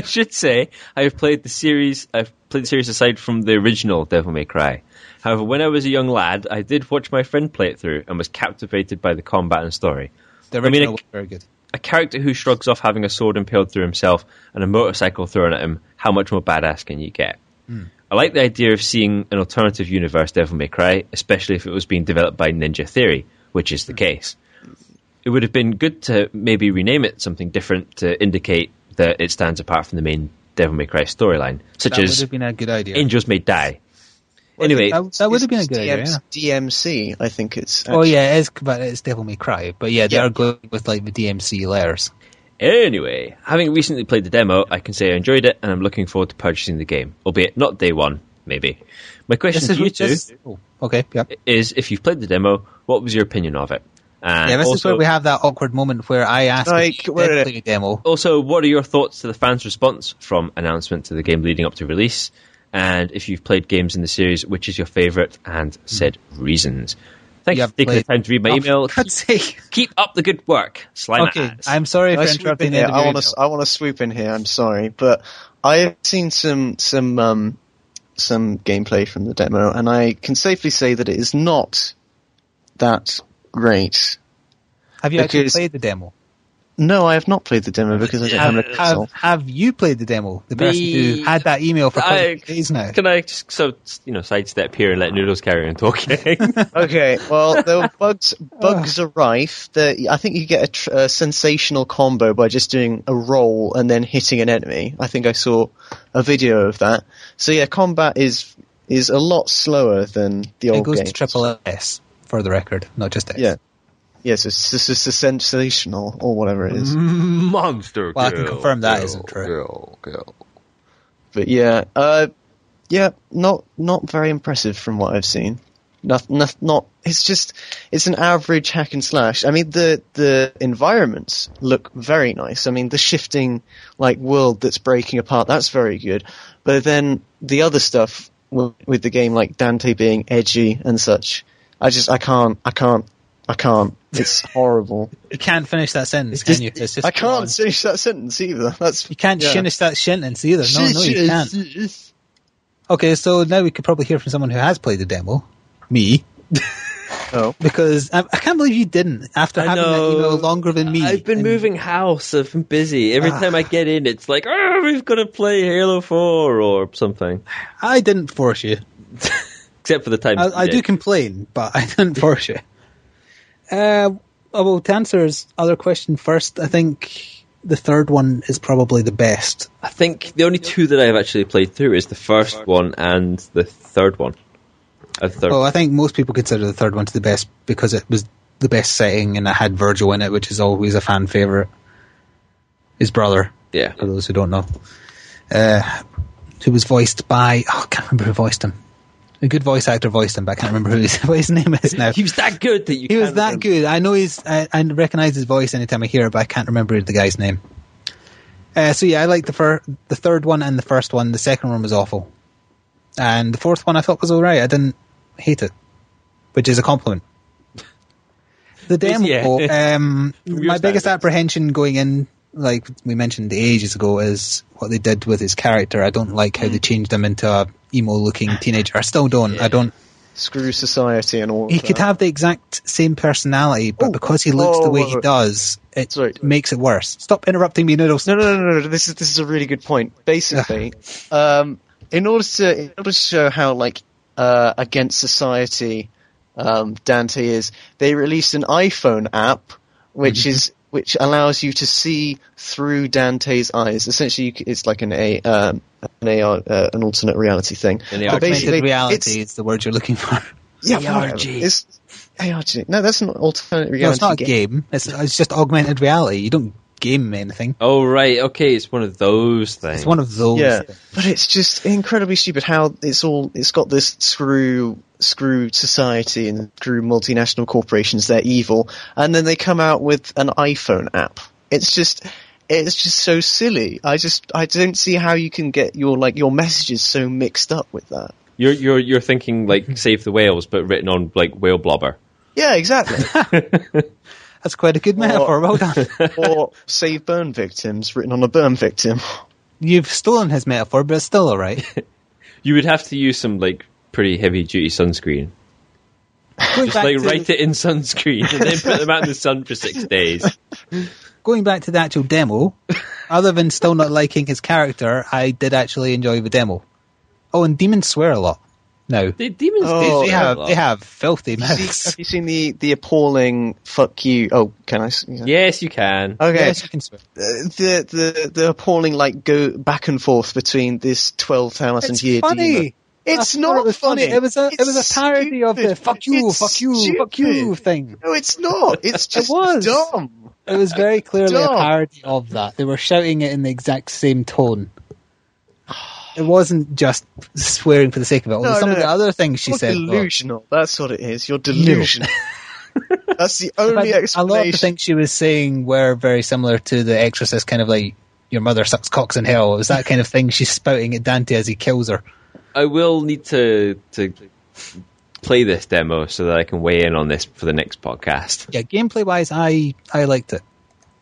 Speaker 3: should say I've played the series. I've played the series aside from the original Devil May Cry. However, when I was a young lad, I did watch my friend play it through and was captivated by the combat and story.
Speaker 1: The original was very good.
Speaker 3: A character who shrugs off having a sword impaled through himself and a motorcycle thrown at him, how much more badass can you get? I like the idea of seeing an alternative universe Devil May Cry, especially if it was being developed by Ninja Theory, which is the case. It would have been good to maybe rename it something different to indicate that it stands apart from the main Devil May Cry storyline, such as
Speaker 1: would have been a good idea.
Speaker 3: Angels May Die. Anyway,
Speaker 1: that would have been a good idea. Yeah.
Speaker 2: DMC, I think it's.
Speaker 1: Actually. It's Devil May Cry, but they are going with like the DMC layers.
Speaker 3: Anyway, having recently played the demo, I can say I enjoyed it, and I'm looking forward to purchasing the game, albeit not day one, maybe. My question to you two is: if you've played the demo, what was your opinion of it? And
Speaker 1: this is where we have that awkward moment where I asked if you did play a demo.
Speaker 3: Also, what are your thoughts to the fans' response from announcement to the game leading up to release? And if you've played games in the series, which is your favourite, and said reasons. Thank you for taking the time to read my email. Keep up the good work. Slime ass.
Speaker 1: I'm sorry for interrupting you.
Speaker 2: I want to swoop in here. I'm sorry, but I have seen some gameplay from the demo, and I can safely say that it is not that great.
Speaker 1: Have you actually played the demo?
Speaker 2: No, I have not played the demo because I don't have a console.
Speaker 1: Have you played the demo? The person who had that email for days now.
Speaker 3: Can I just sidestep here and let Noodles carry on talking?
Speaker 2: Okay, well, there were bugs are rife. I think you get a sensational combo by just doing a roll and then hitting an enemy. I think I saw a video of that. So yeah, combat is a lot slower than the old game.
Speaker 1: It goes to triple S, for the record, not just S.
Speaker 2: Yeah. Yes, it's just sensational, or whatever it is.
Speaker 3: Monster
Speaker 1: Well, I can confirm that isn't true.
Speaker 2: But not very impressive from what I've seen. Not. It's an average hack and slash. I mean, the environments look very nice. I mean, the shifting, world that's breaking apart, that's very good. But then the other stuff with the game, like Dante being edgy and such, I can't. It's horrible.
Speaker 1: You can't finish that sentence, can you?
Speaker 2: I can't finish that sentence either.
Speaker 1: You can't finish that sentence either. No, you can't. Okay, so now we could probably hear from someone who has played the demo. Me.
Speaker 2: Oh.
Speaker 1: Because I can't believe you didn't, after having that email longer than me.
Speaker 3: I've been moving house. I've been busy. Every time I get in, it's like, we've got to play Halo 4 or something.
Speaker 1: I didn't force you.
Speaker 3: Except for the time
Speaker 1: I do complain, but I didn't force you. To answer his other question first, I think the third one is probably the best.
Speaker 3: I think the only two that I've actually played through is the first one and the third one.
Speaker 1: Well, I think most people consider the third one to the best because it was the best setting and it had Virgil in it, which is always a fan favourite. His brother, for those who don't know. Who was voiced by... I can't remember who voiced him. A good voice actor voiced him, but I can't remember what his name is now.
Speaker 3: He was that good that you
Speaker 1: He was that good. I know I recognise his voice anytime I hear it, but I can't remember the guy's name. I like the third one and the first one. The second one was awful. And the fourth one I thought was alright. I didn't hate it, which is a compliment. The demo, my biggest apprehension going in, like we mentioned ages ago, is what they did with his character. I don't like how they changed him into a emo-looking teenager. I still don't. Yeah. I don't.
Speaker 2: Screw society and all.
Speaker 1: He could have the exact same personality, but because he looks the way he does, it makes it worse. Stop interrupting me, Noodles.
Speaker 2: No. This is a really good point. Basically, in order to show how against society Dante is, they released an iPhone app which allows you to see through Dante's eyes. Essentially, it's like an alternate reality thing.
Speaker 1: Augmented reality is the word you're looking for.
Speaker 2: Yeah, ARG. It's ARG. No, that's not alternate reality.
Speaker 1: No, it's not a game. It's just augmented reality. You don't game anything.
Speaker 3: Oh, right. Okay, it's one of those things.
Speaker 1: It's one of those.
Speaker 2: Yeah, but it's just incredibly stupid how it's got this screw society and screw multinational corporations. They're evil, and then they come out with an iPhone app. It's just so silly. I don't see how you can get your messages so mixed up with that.
Speaker 3: You're thinking like Save the Whales, but written on like whale blubber.
Speaker 2: Yeah, exactly.
Speaker 1: That's quite a good metaphor. Well done.
Speaker 2: Or Save Burn Victims, written on a burn victim.
Speaker 1: You've stolen his metaphor, but it's still all right.
Speaker 3: You would have to use some like pretty heavy duty sunscreen. Just write it in sunscreen and then put them out in the sun for 6 days.
Speaker 1: Going back to the actual demo, other than still not liking his character, I did actually enjoy the demo. Oh, and demons swear a lot. No,
Speaker 3: demons
Speaker 1: they have filthy mouths.
Speaker 2: Have you seen the appalling "fuck you"? Oh, can I?
Speaker 3: Yes, you can.
Speaker 2: Okay,
Speaker 1: yes, you can swear.
Speaker 2: The appalling go back and forth between this 12,000 year
Speaker 1: funny.
Speaker 2: demon. It's not funny.
Speaker 1: It was a parody of the "fuck you" thing.
Speaker 2: No, it's not. It's just dumb.
Speaker 1: It was very clearly a parody of that. They were shouting it in the exact same tone. It wasn't just swearing for the sake of it. Some of the other things she said.
Speaker 2: Delusional. That's what it is. You're delusional. That's the only explanation.
Speaker 1: A lot of the things she was saying were very similar to The Exorcist, kind of like, your mother sucks cocks in hell. It was that kind of thing she's spouting at Dante as he kills her.
Speaker 3: I will need to play this demo so that I can weigh in on this for the next podcast.
Speaker 1: Yeah, gameplay-wise, I liked it.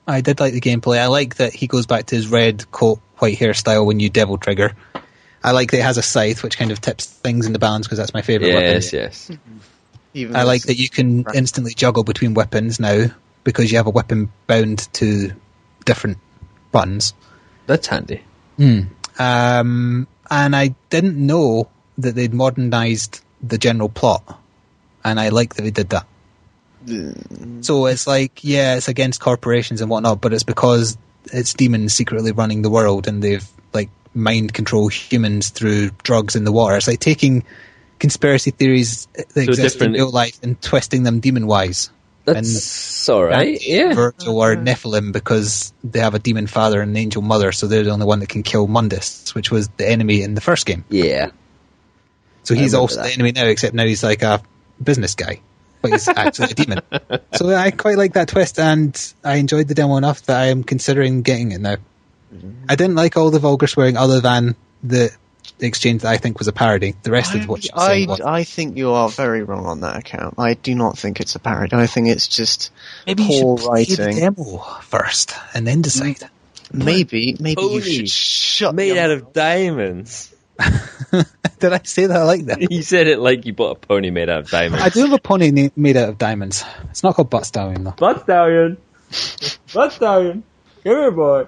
Speaker 1: I did like the gameplay. I like that he goes back to his red coat, white hairstyle when you devil trigger. I like that it has a scythe, which kind of tips things in the balance, because that's my favourite weapon.
Speaker 3: Yes.
Speaker 1: I like that you can instantly juggle between weapons now, because you have a weapon bound to different buttons.
Speaker 3: That's handy.
Speaker 1: And I didn't know that they'd modernised the general plot, and I like that they did that. So it's like, yeah, it's against corporations and whatnot, but it's because it's demons secretly running the world, and they've mind control humans through drugs in the water. It's like taking conspiracy theories that exist in real life and twisting them demon-wise.
Speaker 3: That's alright, yeah.
Speaker 1: Virgil or Nephilim, because they have a demon father and an angel mother, so they're the only one that can kill Mundus, which was the enemy in the first game.
Speaker 3: Yeah.
Speaker 1: So he's also the enemy now, except now he's like a business guy, but he's actually a demon. So I quite like that twist, and I enjoyed the demo enough that I am considering getting it now. I didn't like all the vulgar swearing other than the exchange that I think was a parody. The rest of what she was saying was...
Speaker 2: I think you are very wrong on that account. I do not think it's a parody. I think it's just poor writing.
Speaker 1: Play the demo first and then decide.
Speaker 2: Maybe you should shut
Speaker 3: made out of diamonds.
Speaker 1: Did I say that like that?
Speaker 3: You said it like you bought a pony made out of diamonds.
Speaker 1: I do have a pony made out of diamonds. It's not called Butt Stallion, though.
Speaker 3: Butt Stallion! Butt Stallion! Come here, boy!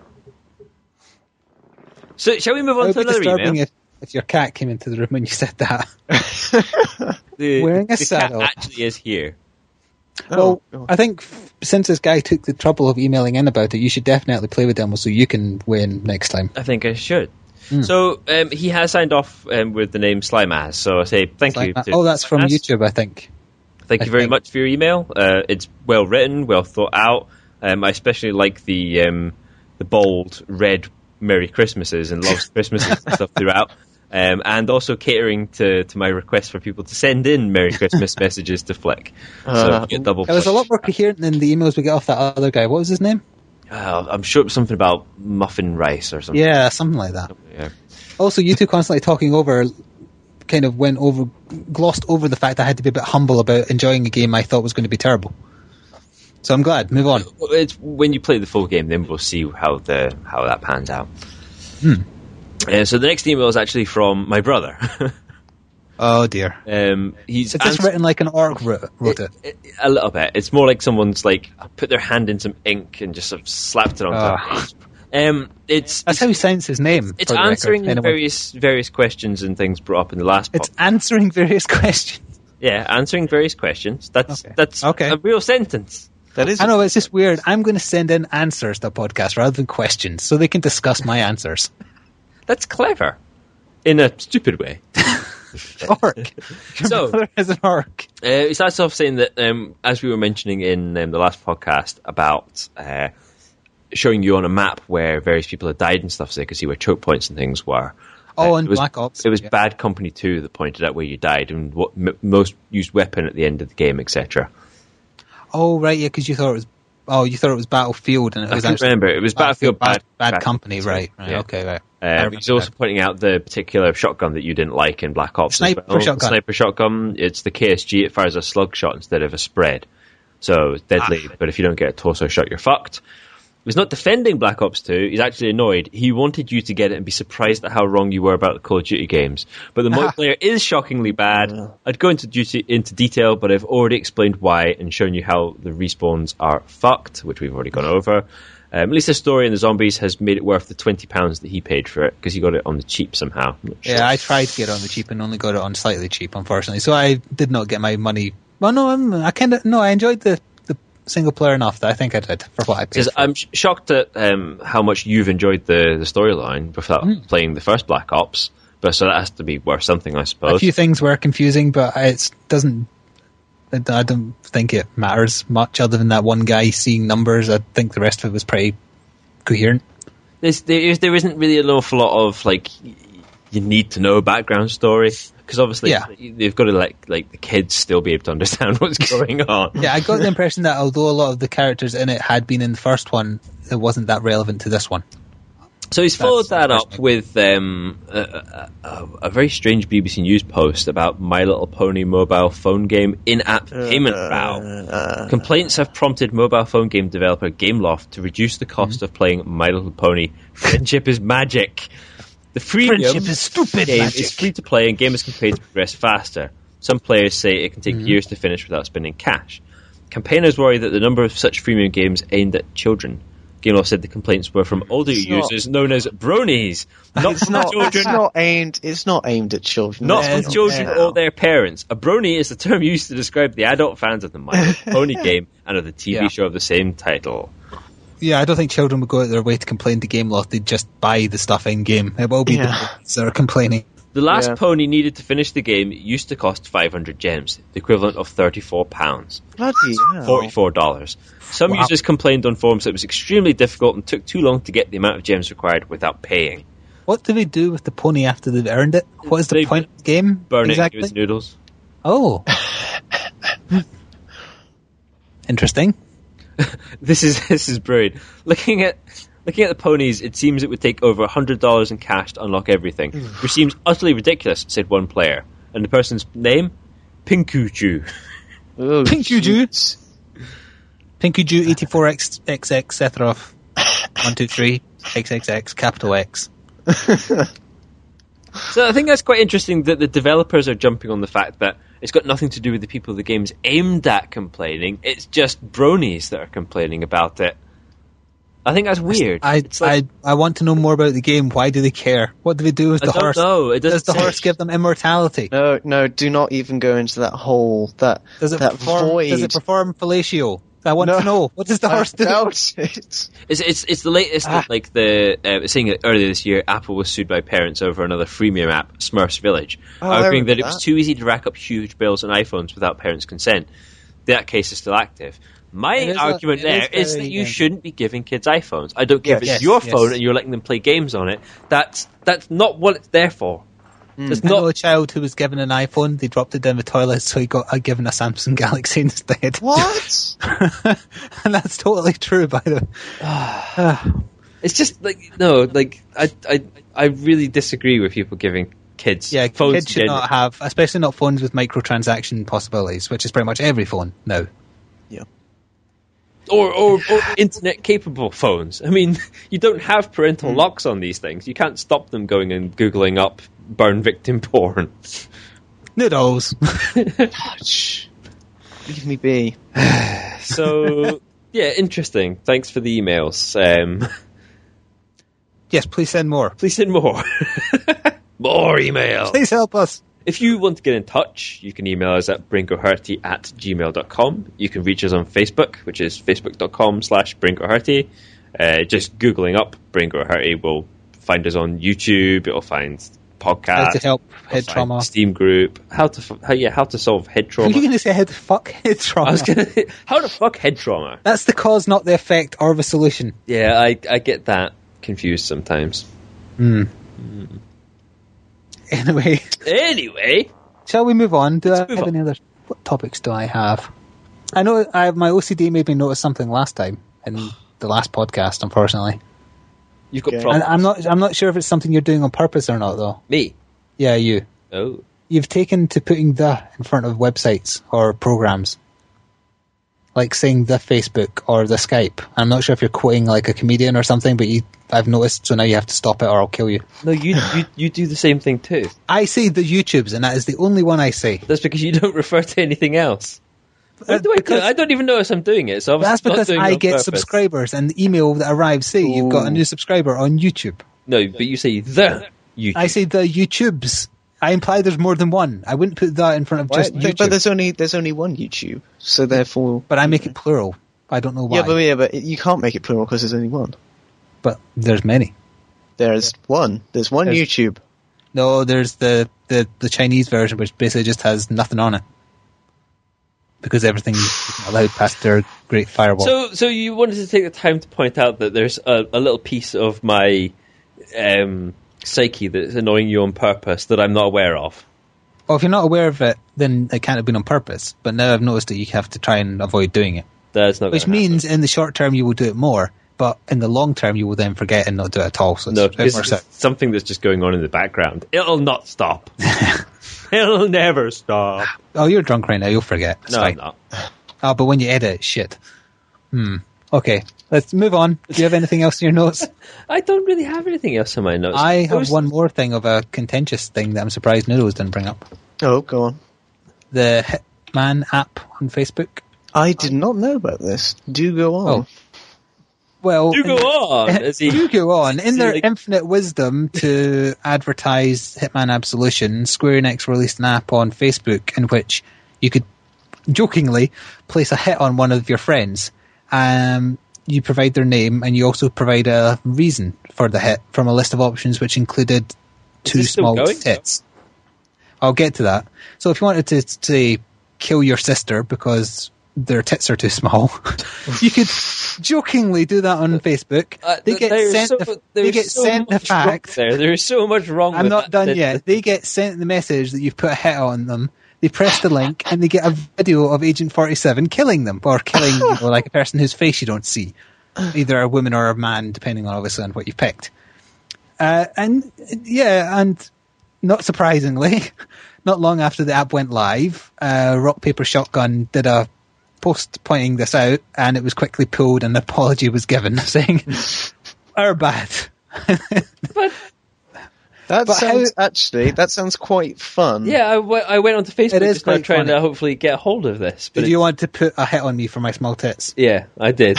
Speaker 3: So, shall we move on to another email? It would be disturbing
Speaker 1: if your cat came into the room when you said that. Wearing a saddle.
Speaker 3: Cat actually is here.
Speaker 1: Well, I think since this guy took the trouble of emailing in about it, you should definitely play with demo so you can win next time.
Speaker 3: I think I should. So, he has signed off with the name Slimaz, so I say thank you.
Speaker 1: Oh, that's from YouTube, I think.
Speaker 3: Thank you very much for your email. It's well written, well thought out. I especially like the bold red Merry Christmases and loves Christmases and stuff throughout. And also catering to my request for people to send in Merry Christmas messages to Flik. So get double.
Speaker 1: It was a lot more coherent than the emails we got off that other guy. What was his name?
Speaker 3: I'm sure it was something about muffin rice or something.
Speaker 1: Yeah, something like that.
Speaker 3: Yeah. Also,
Speaker 1: you two constantly talking over, kind of glossed over the fact that I had to be a bit humble about enjoying a game I thought was going to be terrible. So I'm glad. Move on.
Speaker 3: It's when you play the full game, then we'll see how that pans out. So the next email is actually from my brother.
Speaker 1: Oh dear.
Speaker 3: He's
Speaker 1: just written like an orc wrote it.
Speaker 3: A little bit. It's more like someone's like put their hand in some ink and just sort of slapped it onto a page.
Speaker 1: That's how he signs his name.
Speaker 3: It's answering various questions and things brought up in the last
Speaker 1: It's answering various questions.
Speaker 3: Yeah, answering various questions. That's a real sentence.
Speaker 2: That is.
Speaker 1: I know, it's just weird. I'm going to send in answers to a podcast rather than questions so they can discuss my answers.
Speaker 3: That's clever. In a stupid way.
Speaker 1: Orc. So, as an orc.
Speaker 3: He starts off saying that, as we were mentioning in the last podcast about showing you on a map where various people had died and stuff, so they could see where choke points and things were.
Speaker 1: And Black Ops.
Speaker 3: It was Bad Company 2 that pointed out where you died and what most used weapon at the end of the game, etc. Oh,
Speaker 1: right, yeah, because you thought it was Battlefield, and it was
Speaker 3: I can't remember. It was Battlefield
Speaker 1: Bad Company, right?
Speaker 3: Yeah.
Speaker 1: Okay, right.
Speaker 3: He's also pointing out the particular shotgun that you didn't like in Black Ops.
Speaker 1: Sniper
Speaker 3: shotgun. It's the KSG. It fires a slug shot instead of a spread, so it's deadly. But if you don't get a torso shot, you're fucked. He's not defending Black Ops 2. He's actually annoyed. He wanted you to get it and be surprised at how wrong you were about the Call of Duty games. But the multiplayer is shockingly bad. I'd go into detail, but I've already explained why and shown you how the respawns are fucked, which we've already gone over. At least the story and the zombies has made it worth the £20 that he paid for it, because he got it on the cheap somehow. Sure.
Speaker 1: Yeah, I tried to get it on the cheap and only got it on slightly cheap, unfortunately. So I did not get my money. Well, no, I enjoyed the single player enough that I think I did for what I paid for.
Speaker 3: I'm shocked at how much you've enjoyed the storyline without playing the first Black Ops, but so that has to be worth something, I suppose.
Speaker 1: A few things were confusing, but I don't think it matters much other than that one guy seeing numbers. I think the rest of it was pretty coherent.
Speaker 3: There isn't really an awful lot of like you need to know background story, because obviously they've got to like the kids still be able to understand what's going on.
Speaker 1: Yeah, I got the impression that although a lot of the characters in it had been in the first one, it wasn't that relevant to this one.
Speaker 3: So he's followed that up with a very strange BBC News post about My Little Pony mobile phone game in-app payment row. Complaints have prompted mobile phone game developer Gameloft to reduce the cost of playing My Little Pony. Friendship is magic. The freemium game is free to play and gamers can pay to progress faster. Some players say it can take years to finish without spending cash. Campaigners worry that the number of such freemium games aimed at children. Gameloft said the complaints were from older users known as bronies.
Speaker 2: It's not aimed at children.
Speaker 3: Not from children or their parents. A brony is the term used to describe the adult fans of the My Little Pony game and of the TV show of the same title.
Speaker 1: Yeah, I don't think children would go out their way to complain to Gameloft. They'd just buy the stuff in game. It will be the ones that are complaining.
Speaker 3: The last pony needed to finish the game used to cost 500 gems, the equivalent of £34.
Speaker 2: Bloody hell.
Speaker 3: $44. Some users complained on forums that it was extremely difficult and took too long to get the amount of gems required without paying.
Speaker 1: What do they do with the pony after they've earned it? What is the point of the game?
Speaker 3: Burn it and give it noodles.
Speaker 1: Oh. Interesting.
Speaker 3: This is brilliant. Looking at the ponies, it seems it would take over $100 in cash to unlock everything, which seems utterly ridiculous, said one player. And the person's name? Pinkuju.
Speaker 2: Oh,
Speaker 1: Pinkuju? Pinkuju 84XX Sephiroth 123 XXX capital X.
Speaker 3: So I think that's quite interesting that the developers are jumping on the fact that it's got nothing to do with the people the game's aimed at complaining. It's just bronies that are complaining about it. I think that's weird.
Speaker 1: I want to know more about the game. Why do they care? What do they do with the horse? Does the horse give them immortality?
Speaker 2: No, do not even go into that hole. Does it perform
Speaker 1: fellatio? I want to know. What does the horse do?
Speaker 3: It's the latest. Like saying that earlier this year, Apple was sued by parents over another freemium app, Smurfs Village, arguing that it was too easy to rack up huge bills on iPhones without parents' consent. That case is still active. My argument is that you shouldn't be giving kids iPhones. I don't care if it's your phone and you're letting them play games on it. That's not what it's there for.
Speaker 1: I know a child who was given an iPhone, they dropped it down the toilet, so he got given a Samsung Galaxy instead.
Speaker 2: What?
Speaker 1: And that's totally true, by the way.
Speaker 3: It's just I really disagree with people giving kids phones.
Speaker 1: Kids should not have, especially not phones with microtransaction possibilities, which is pretty much every phone now.
Speaker 2: Yeah.
Speaker 3: Or internet-capable phones. I mean, you don't have parental locks on these things. You can't stop them going and Googling up burn victim porn.
Speaker 1: Noodles.
Speaker 2: Leave me be.
Speaker 3: So, yeah, interesting. Thanks for the emails.
Speaker 1: Yes, please send more.
Speaker 3: Please send more. More emails.
Speaker 1: Please help us.
Speaker 3: If you want to get in touch, you can email us at brinkohurty@gmail.com. You can reach us on Facebook, which is facebook.com/brinkohurty. Just Googling up Brinkohurty will find us on YouTube. It'll find podcasts.
Speaker 1: How to help head trauma.
Speaker 3: Steam group. How to solve head trauma.
Speaker 1: Are you going to say how to fuck head trauma?
Speaker 3: I was going to how to fuck head trauma.
Speaker 1: That's the cause, not the effect or the solution.
Speaker 3: Yeah, I get that confused sometimes. Anyway,
Speaker 1: shall we move on? Any other? What topics do I have? I know my OCD made me notice something last time in the last podcast. Unfortunately,
Speaker 3: you've got problems.
Speaker 1: I'm not sure if it's something you're doing on purpose or not, though.
Speaker 3: Me?
Speaker 1: Yeah, you.
Speaker 3: Oh.
Speaker 1: You've taken to putting the in front of websites or programs. Like saying the Facebook or the Skype. I'm not sure if you're quoting like a comedian or something, but I've noticed, so now you have to stop it or I'll kill you.
Speaker 3: No, you do the same thing too.
Speaker 1: I say the YouTubes, and that is the only one I say.
Speaker 3: That's because you don't refer to anything else. What do I do? I don't even notice I'm doing it. So
Speaker 1: that's because I get subscribers, and the email that arrives say you've got a new subscriber on YouTube.
Speaker 3: No, but you say the YouTube.
Speaker 1: I say the YouTubes. I imply there's more than one. I wouldn't put that in front of just YouTube.
Speaker 2: But there's only one YouTube, so therefore.
Speaker 1: But I make it plural. I don't know why.
Speaker 2: Yeah, but you can't make it plural because there's only one.
Speaker 1: But there's many.
Speaker 2: There's one. There's YouTube.
Speaker 1: No, there's the Chinese version, which basically just has nothing on it. Because everything's allowed past their great firewall.
Speaker 3: So you wanted to take the time to point out that there's a little piece of my psyche that's annoying you on purpose that I'm not aware of.
Speaker 1: Well, if you're not aware of it, then it can't have been on purpose. But now I've noticed that you have to try and avoid doing it.
Speaker 3: That's not.
Speaker 1: Which means in the short term you will do it more, but in the long term you will then forget and not do it at all. So
Speaker 3: no, because it's something that's just going on in the background. It'll not stop. It'll never stop.
Speaker 1: Oh, you're drunk right now. You'll forget. It's fine.
Speaker 3: I'm not.
Speaker 1: Oh, but when you edit, shit. Okay, let's move on. Do you have anything else in your notes?
Speaker 3: I don't really have anything else in my notes.
Speaker 1: I have one more thing of a contentious thing that I'm surprised Noodles didn't bring up.
Speaker 2: Oh, go on.
Speaker 1: The Hitman app on Facebook.
Speaker 2: I did not know about this. Do go on.
Speaker 1: Oh. Well,
Speaker 3: do go on.
Speaker 1: Do go on. In their infinite wisdom to advertise Hitman Absolution, Square Enix released an app on Facebook in which you could jokingly place a hit on one of your friends. You provide their name, and you also provide a reason for the hit from a list of options which included two small tits. I'll get to that. So if you wanted to say kill your sister because their tits are too small, you could jokingly do that on Facebook. They get sent the fact.
Speaker 3: There's so much wrong with that.
Speaker 1: I'm not done yet. They get sent the message that you've put a hit on them. They press the link and they get a video of Agent 47 killing them, or killing like a person whose face you don't see, either a woman or a man, depending on obviously on what you've picked. And not surprisingly, not long after the app went live, Rock Paper Shotgun did a post pointing this out, and it was quickly pulled and an apology was given, saying, "Our bad."
Speaker 2: That sounds quite fun.
Speaker 3: Yeah, I went onto Facebook just now trying to hopefully get a hold of this.
Speaker 1: Did you want to put a hit on me for my small tits?
Speaker 3: Yeah, I did.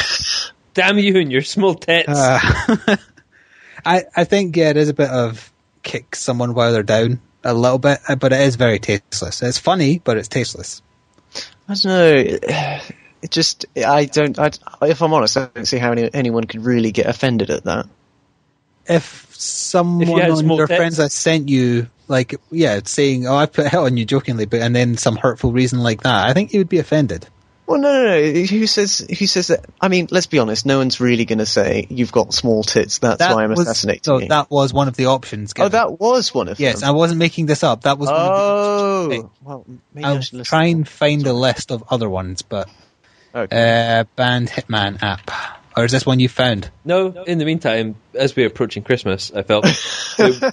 Speaker 3: Damn you and your small tits.
Speaker 1: I think, it is a bit of kick someone while they're down, a little bit, but it is very tasteless. It's funny, but it's tasteless.
Speaker 2: I don't know. If I'm honest, I don't see how anyone could really get offended at that.
Speaker 1: If someone on your friends that sent you, saying, "Oh, I put a hit on you jokingly," and then some hurtful reason like that, I think you would be offended.
Speaker 2: Well, no. Who says that? I mean, let's be honest. No one's really going to say you've got small tits. That's why I'm assassinating you.
Speaker 1: That was one of the options given.
Speaker 2: Oh, that was one of them.
Speaker 1: Yes, I wasn't making this up. That was one of the options.
Speaker 2: Well, maybe
Speaker 1: I'll try and find a list of other ones, but banned Hitman app. Or is this one you found?
Speaker 3: No, in the meantime, as we're approaching Christmas, I felt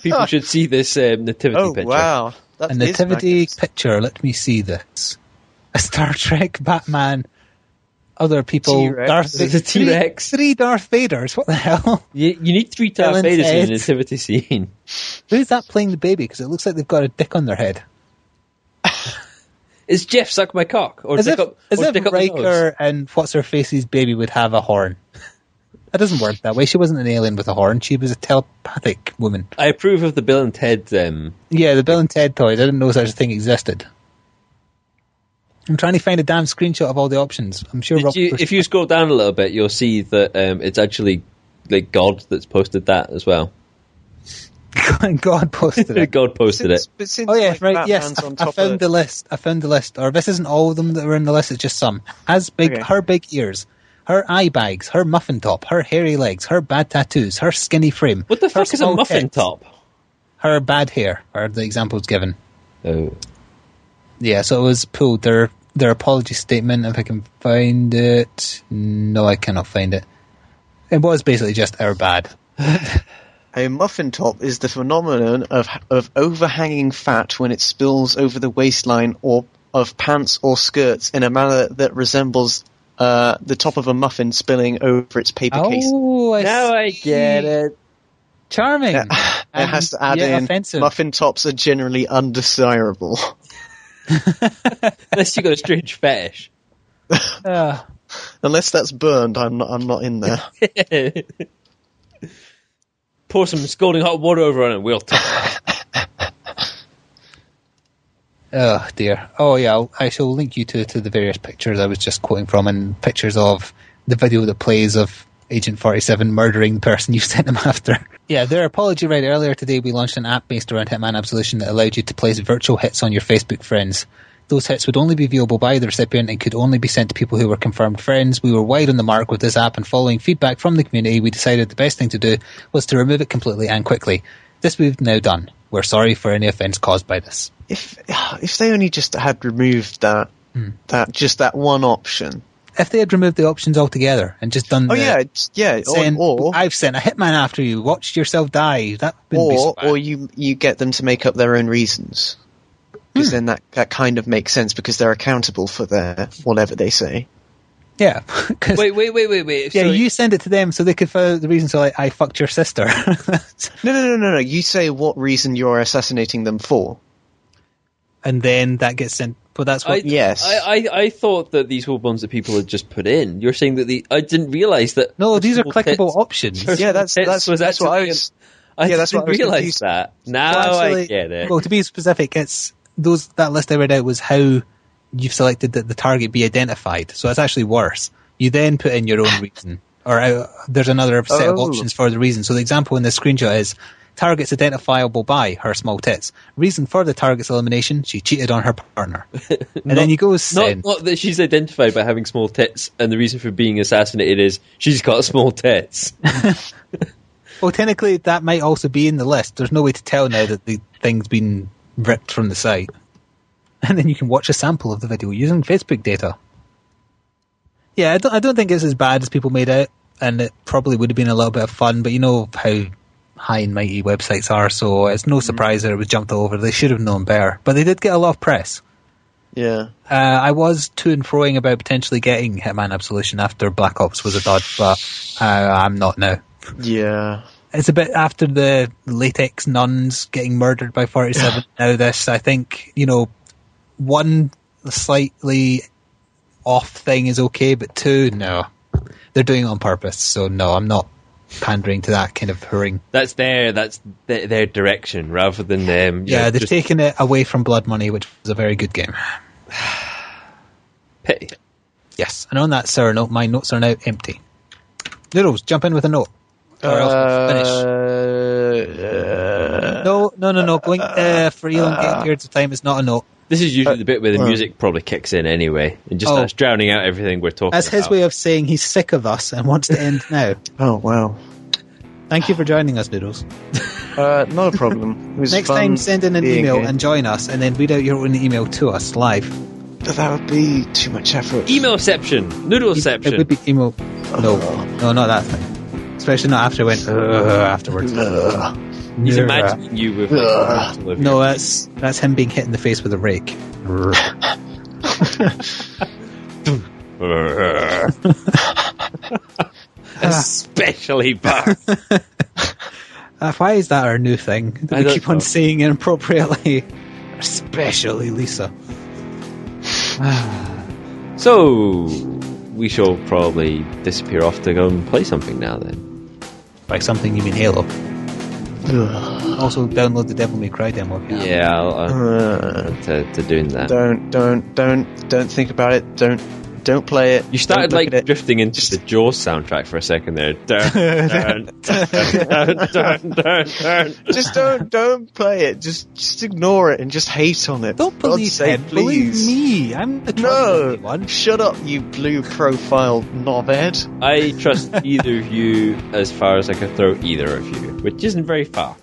Speaker 3: people should see this nativity picture.
Speaker 2: Oh, wow.
Speaker 1: A nativity picture, let me see this. A Star Trek, Batman, other people,
Speaker 3: There's a T-Rex.
Speaker 1: Three Darth Vaders, what the hell?
Speaker 3: You need 3 Darth Vaders in a nativity scene.
Speaker 1: Who's that playing the baby? Because it looks like they've got a dick on their head.
Speaker 3: Is Jeff suck my cock? Or
Speaker 1: as
Speaker 3: stick
Speaker 1: if,
Speaker 3: up,
Speaker 1: as
Speaker 3: or
Speaker 1: if
Speaker 3: stick up the nose?
Speaker 1: Riker and What's-Her-Face's baby would have a horn. That doesn't work that way. She wasn't an alien with a horn. She was a telepathic woman.
Speaker 3: I approve of the Bill and Ted...
Speaker 1: Yeah, the Bill and Ted toys. I didn't know such a thing existed. I'm trying to find a damn screenshot of all the options. I'm sure.
Speaker 3: If you scroll down a little bit, you'll see that it's actually like God that's posted that as well.
Speaker 1: God posted it.
Speaker 3: God posted it.
Speaker 1: Oh yeah, right. Yes, I found the list. Or this isn't all of them that were in the list. It's just some. Her big ears, her eye bags, her muffin top, her hairy legs, her bad tattoos, her skinny frame.
Speaker 3: What the fuck is a muffin top?
Speaker 1: Her bad hair are the examples given.
Speaker 3: Oh.
Speaker 1: Yeah, so it was pulled. Their apology statement, if I can find it. No, I cannot find it. It was basically just our bad.
Speaker 2: A muffin top is the phenomenon of overhanging fat when it spills over the waistline or of pants or skirts in a manner that resembles the top of a muffin spilling over its paper case.
Speaker 1: Oh,
Speaker 3: I get it.
Speaker 1: Charming.
Speaker 2: It has to add in,
Speaker 1: offensive.
Speaker 2: Muffin tops are generally undesirable.
Speaker 3: Unless you've got a strange fetish.
Speaker 2: Unless that's burned, I'm not in there.
Speaker 3: Pour some scalding hot water over on it, we'll talk.
Speaker 1: Oh dear. Oh yeah, I shall link you to the various pictures I was just quoting from, and pictures of the video that plays of Agent 47 murdering the person you sent him after. Yeah, their apology right earlier today, we launched an app based around Hitman Absolution that allowed you to place virtual hits on your Facebook friends. Those hits would only be viewable by the recipient and could only be sent to people who were confirmed friends. We were wide on the mark with this app, and following feedback from the community, we decided the best thing to do was to remove it completely and quickly. This we've now done. We're sorry for any offence caused by this.
Speaker 2: If they only just had removed that one option.
Speaker 1: If they had removed the options altogether and just done saying, I've sent a hitman after you, watch yourself die, that wouldn't be so bad.
Speaker 2: Or you get them to make up their own reasons. Because then that kind of makes sense, because they're accountable for their whatever they say.
Speaker 1: Yeah.
Speaker 3: Wait.
Speaker 1: Yeah, you send it to them so they could find the reason. So like, I fucked your sister.
Speaker 2: No. You say what reason you're assassinating them for.
Speaker 1: And then that gets sent. But that's what.
Speaker 3: I thought that these were ones that people had just put in. You're saying that I didn't realise that.
Speaker 1: No, these are clickable options.
Speaker 2: Yeah, that's what I was.
Speaker 3: I didn't realise that. Now I get it.
Speaker 1: Well, to be specific, it's that list I read out was how you've selected that the target be identified. So it's actually worse. You then put in your own reason, or there's another set of options for the reason. So the example in this screenshot is targets identifiable by her small tits. Reason for the target's elimination: she cheated on her partner. And then you go send.
Speaker 3: Not that she's identified by having small tits, and the reason for being assassinated is she's got small tits.
Speaker 1: Well, technically, that might also be in the list. There's no way to tell now that the thing's been ripped from the site. And then you can watch a sample of the video using Facebook data. Yeah, I don't think it's as bad as people made out, and it probably would have been a little bit of fun, but you know how high and mighty websites are, so it's no surprise that it was jumped all over. They should have known better. But they did get a lot of press.
Speaker 2: Yeah.
Speaker 1: I was to and froing about potentially getting Hitman Absolution after Black Ops was a dud, but I'm not now.
Speaker 2: Yeah.
Speaker 1: It's a bit after the latex nuns getting murdered by 47. Now this, I think, one slightly off thing is okay, but two, no. They're doing it on purpose, so no, I'm not pandering to that kind of hurrying.
Speaker 3: That's their direction, rather than them.
Speaker 1: Yeah, they've taken it away from Blood Money, which was a very good game.
Speaker 3: Pity.
Speaker 1: Yes, and on that sour note, my notes are now empty. Noodles, jump in with a note. Or else we'll finish. No. Blink for elongated periods of time is not a note.
Speaker 3: This is usually the bit where the music probably kicks in anyway, and just starts drowning out everything we're talking about.
Speaker 1: That's his way of saying he's sick of us and wants to end now.
Speaker 2: Oh, wow.
Speaker 1: Thank you for joining us, Noodles.
Speaker 2: Not a problem.
Speaker 1: Next time, send in an email and join us, and then read out your own email to us live.
Speaker 2: But that would be too much effort.
Speaker 3: Emailception. Noodleception.
Speaker 1: It would be email. No, not that thing. Especially not after I went afterwards.
Speaker 3: He's imagining you with
Speaker 1: no, that's him being hit in the face with a rake.
Speaker 3: Especially bad.
Speaker 1: Why is that our new thing? We keep on saying inappropriately. Especially Lisa.
Speaker 3: So, we shall probably disappear off to go and play something now then.
Speaker 1: By something you mean Halo. Also download the Devil May Cry demo.
Speaker 3: Yeah, to doing that.
Speaker 2: Don't think about it. Don't play it.
Speaker 3: You started drifting into the Jaws soundtrack for a second there.
Speaker 2: Just don't play it. Just ignore it and just hate on it.
Speaker 1: Don't believe him. Believe me. I'm the trustworthy one.
Speaker 2: Shut up, you blue profile knobhead.
Speaker 3: I trust either of you as far as I can throw either of you, which isn't very far.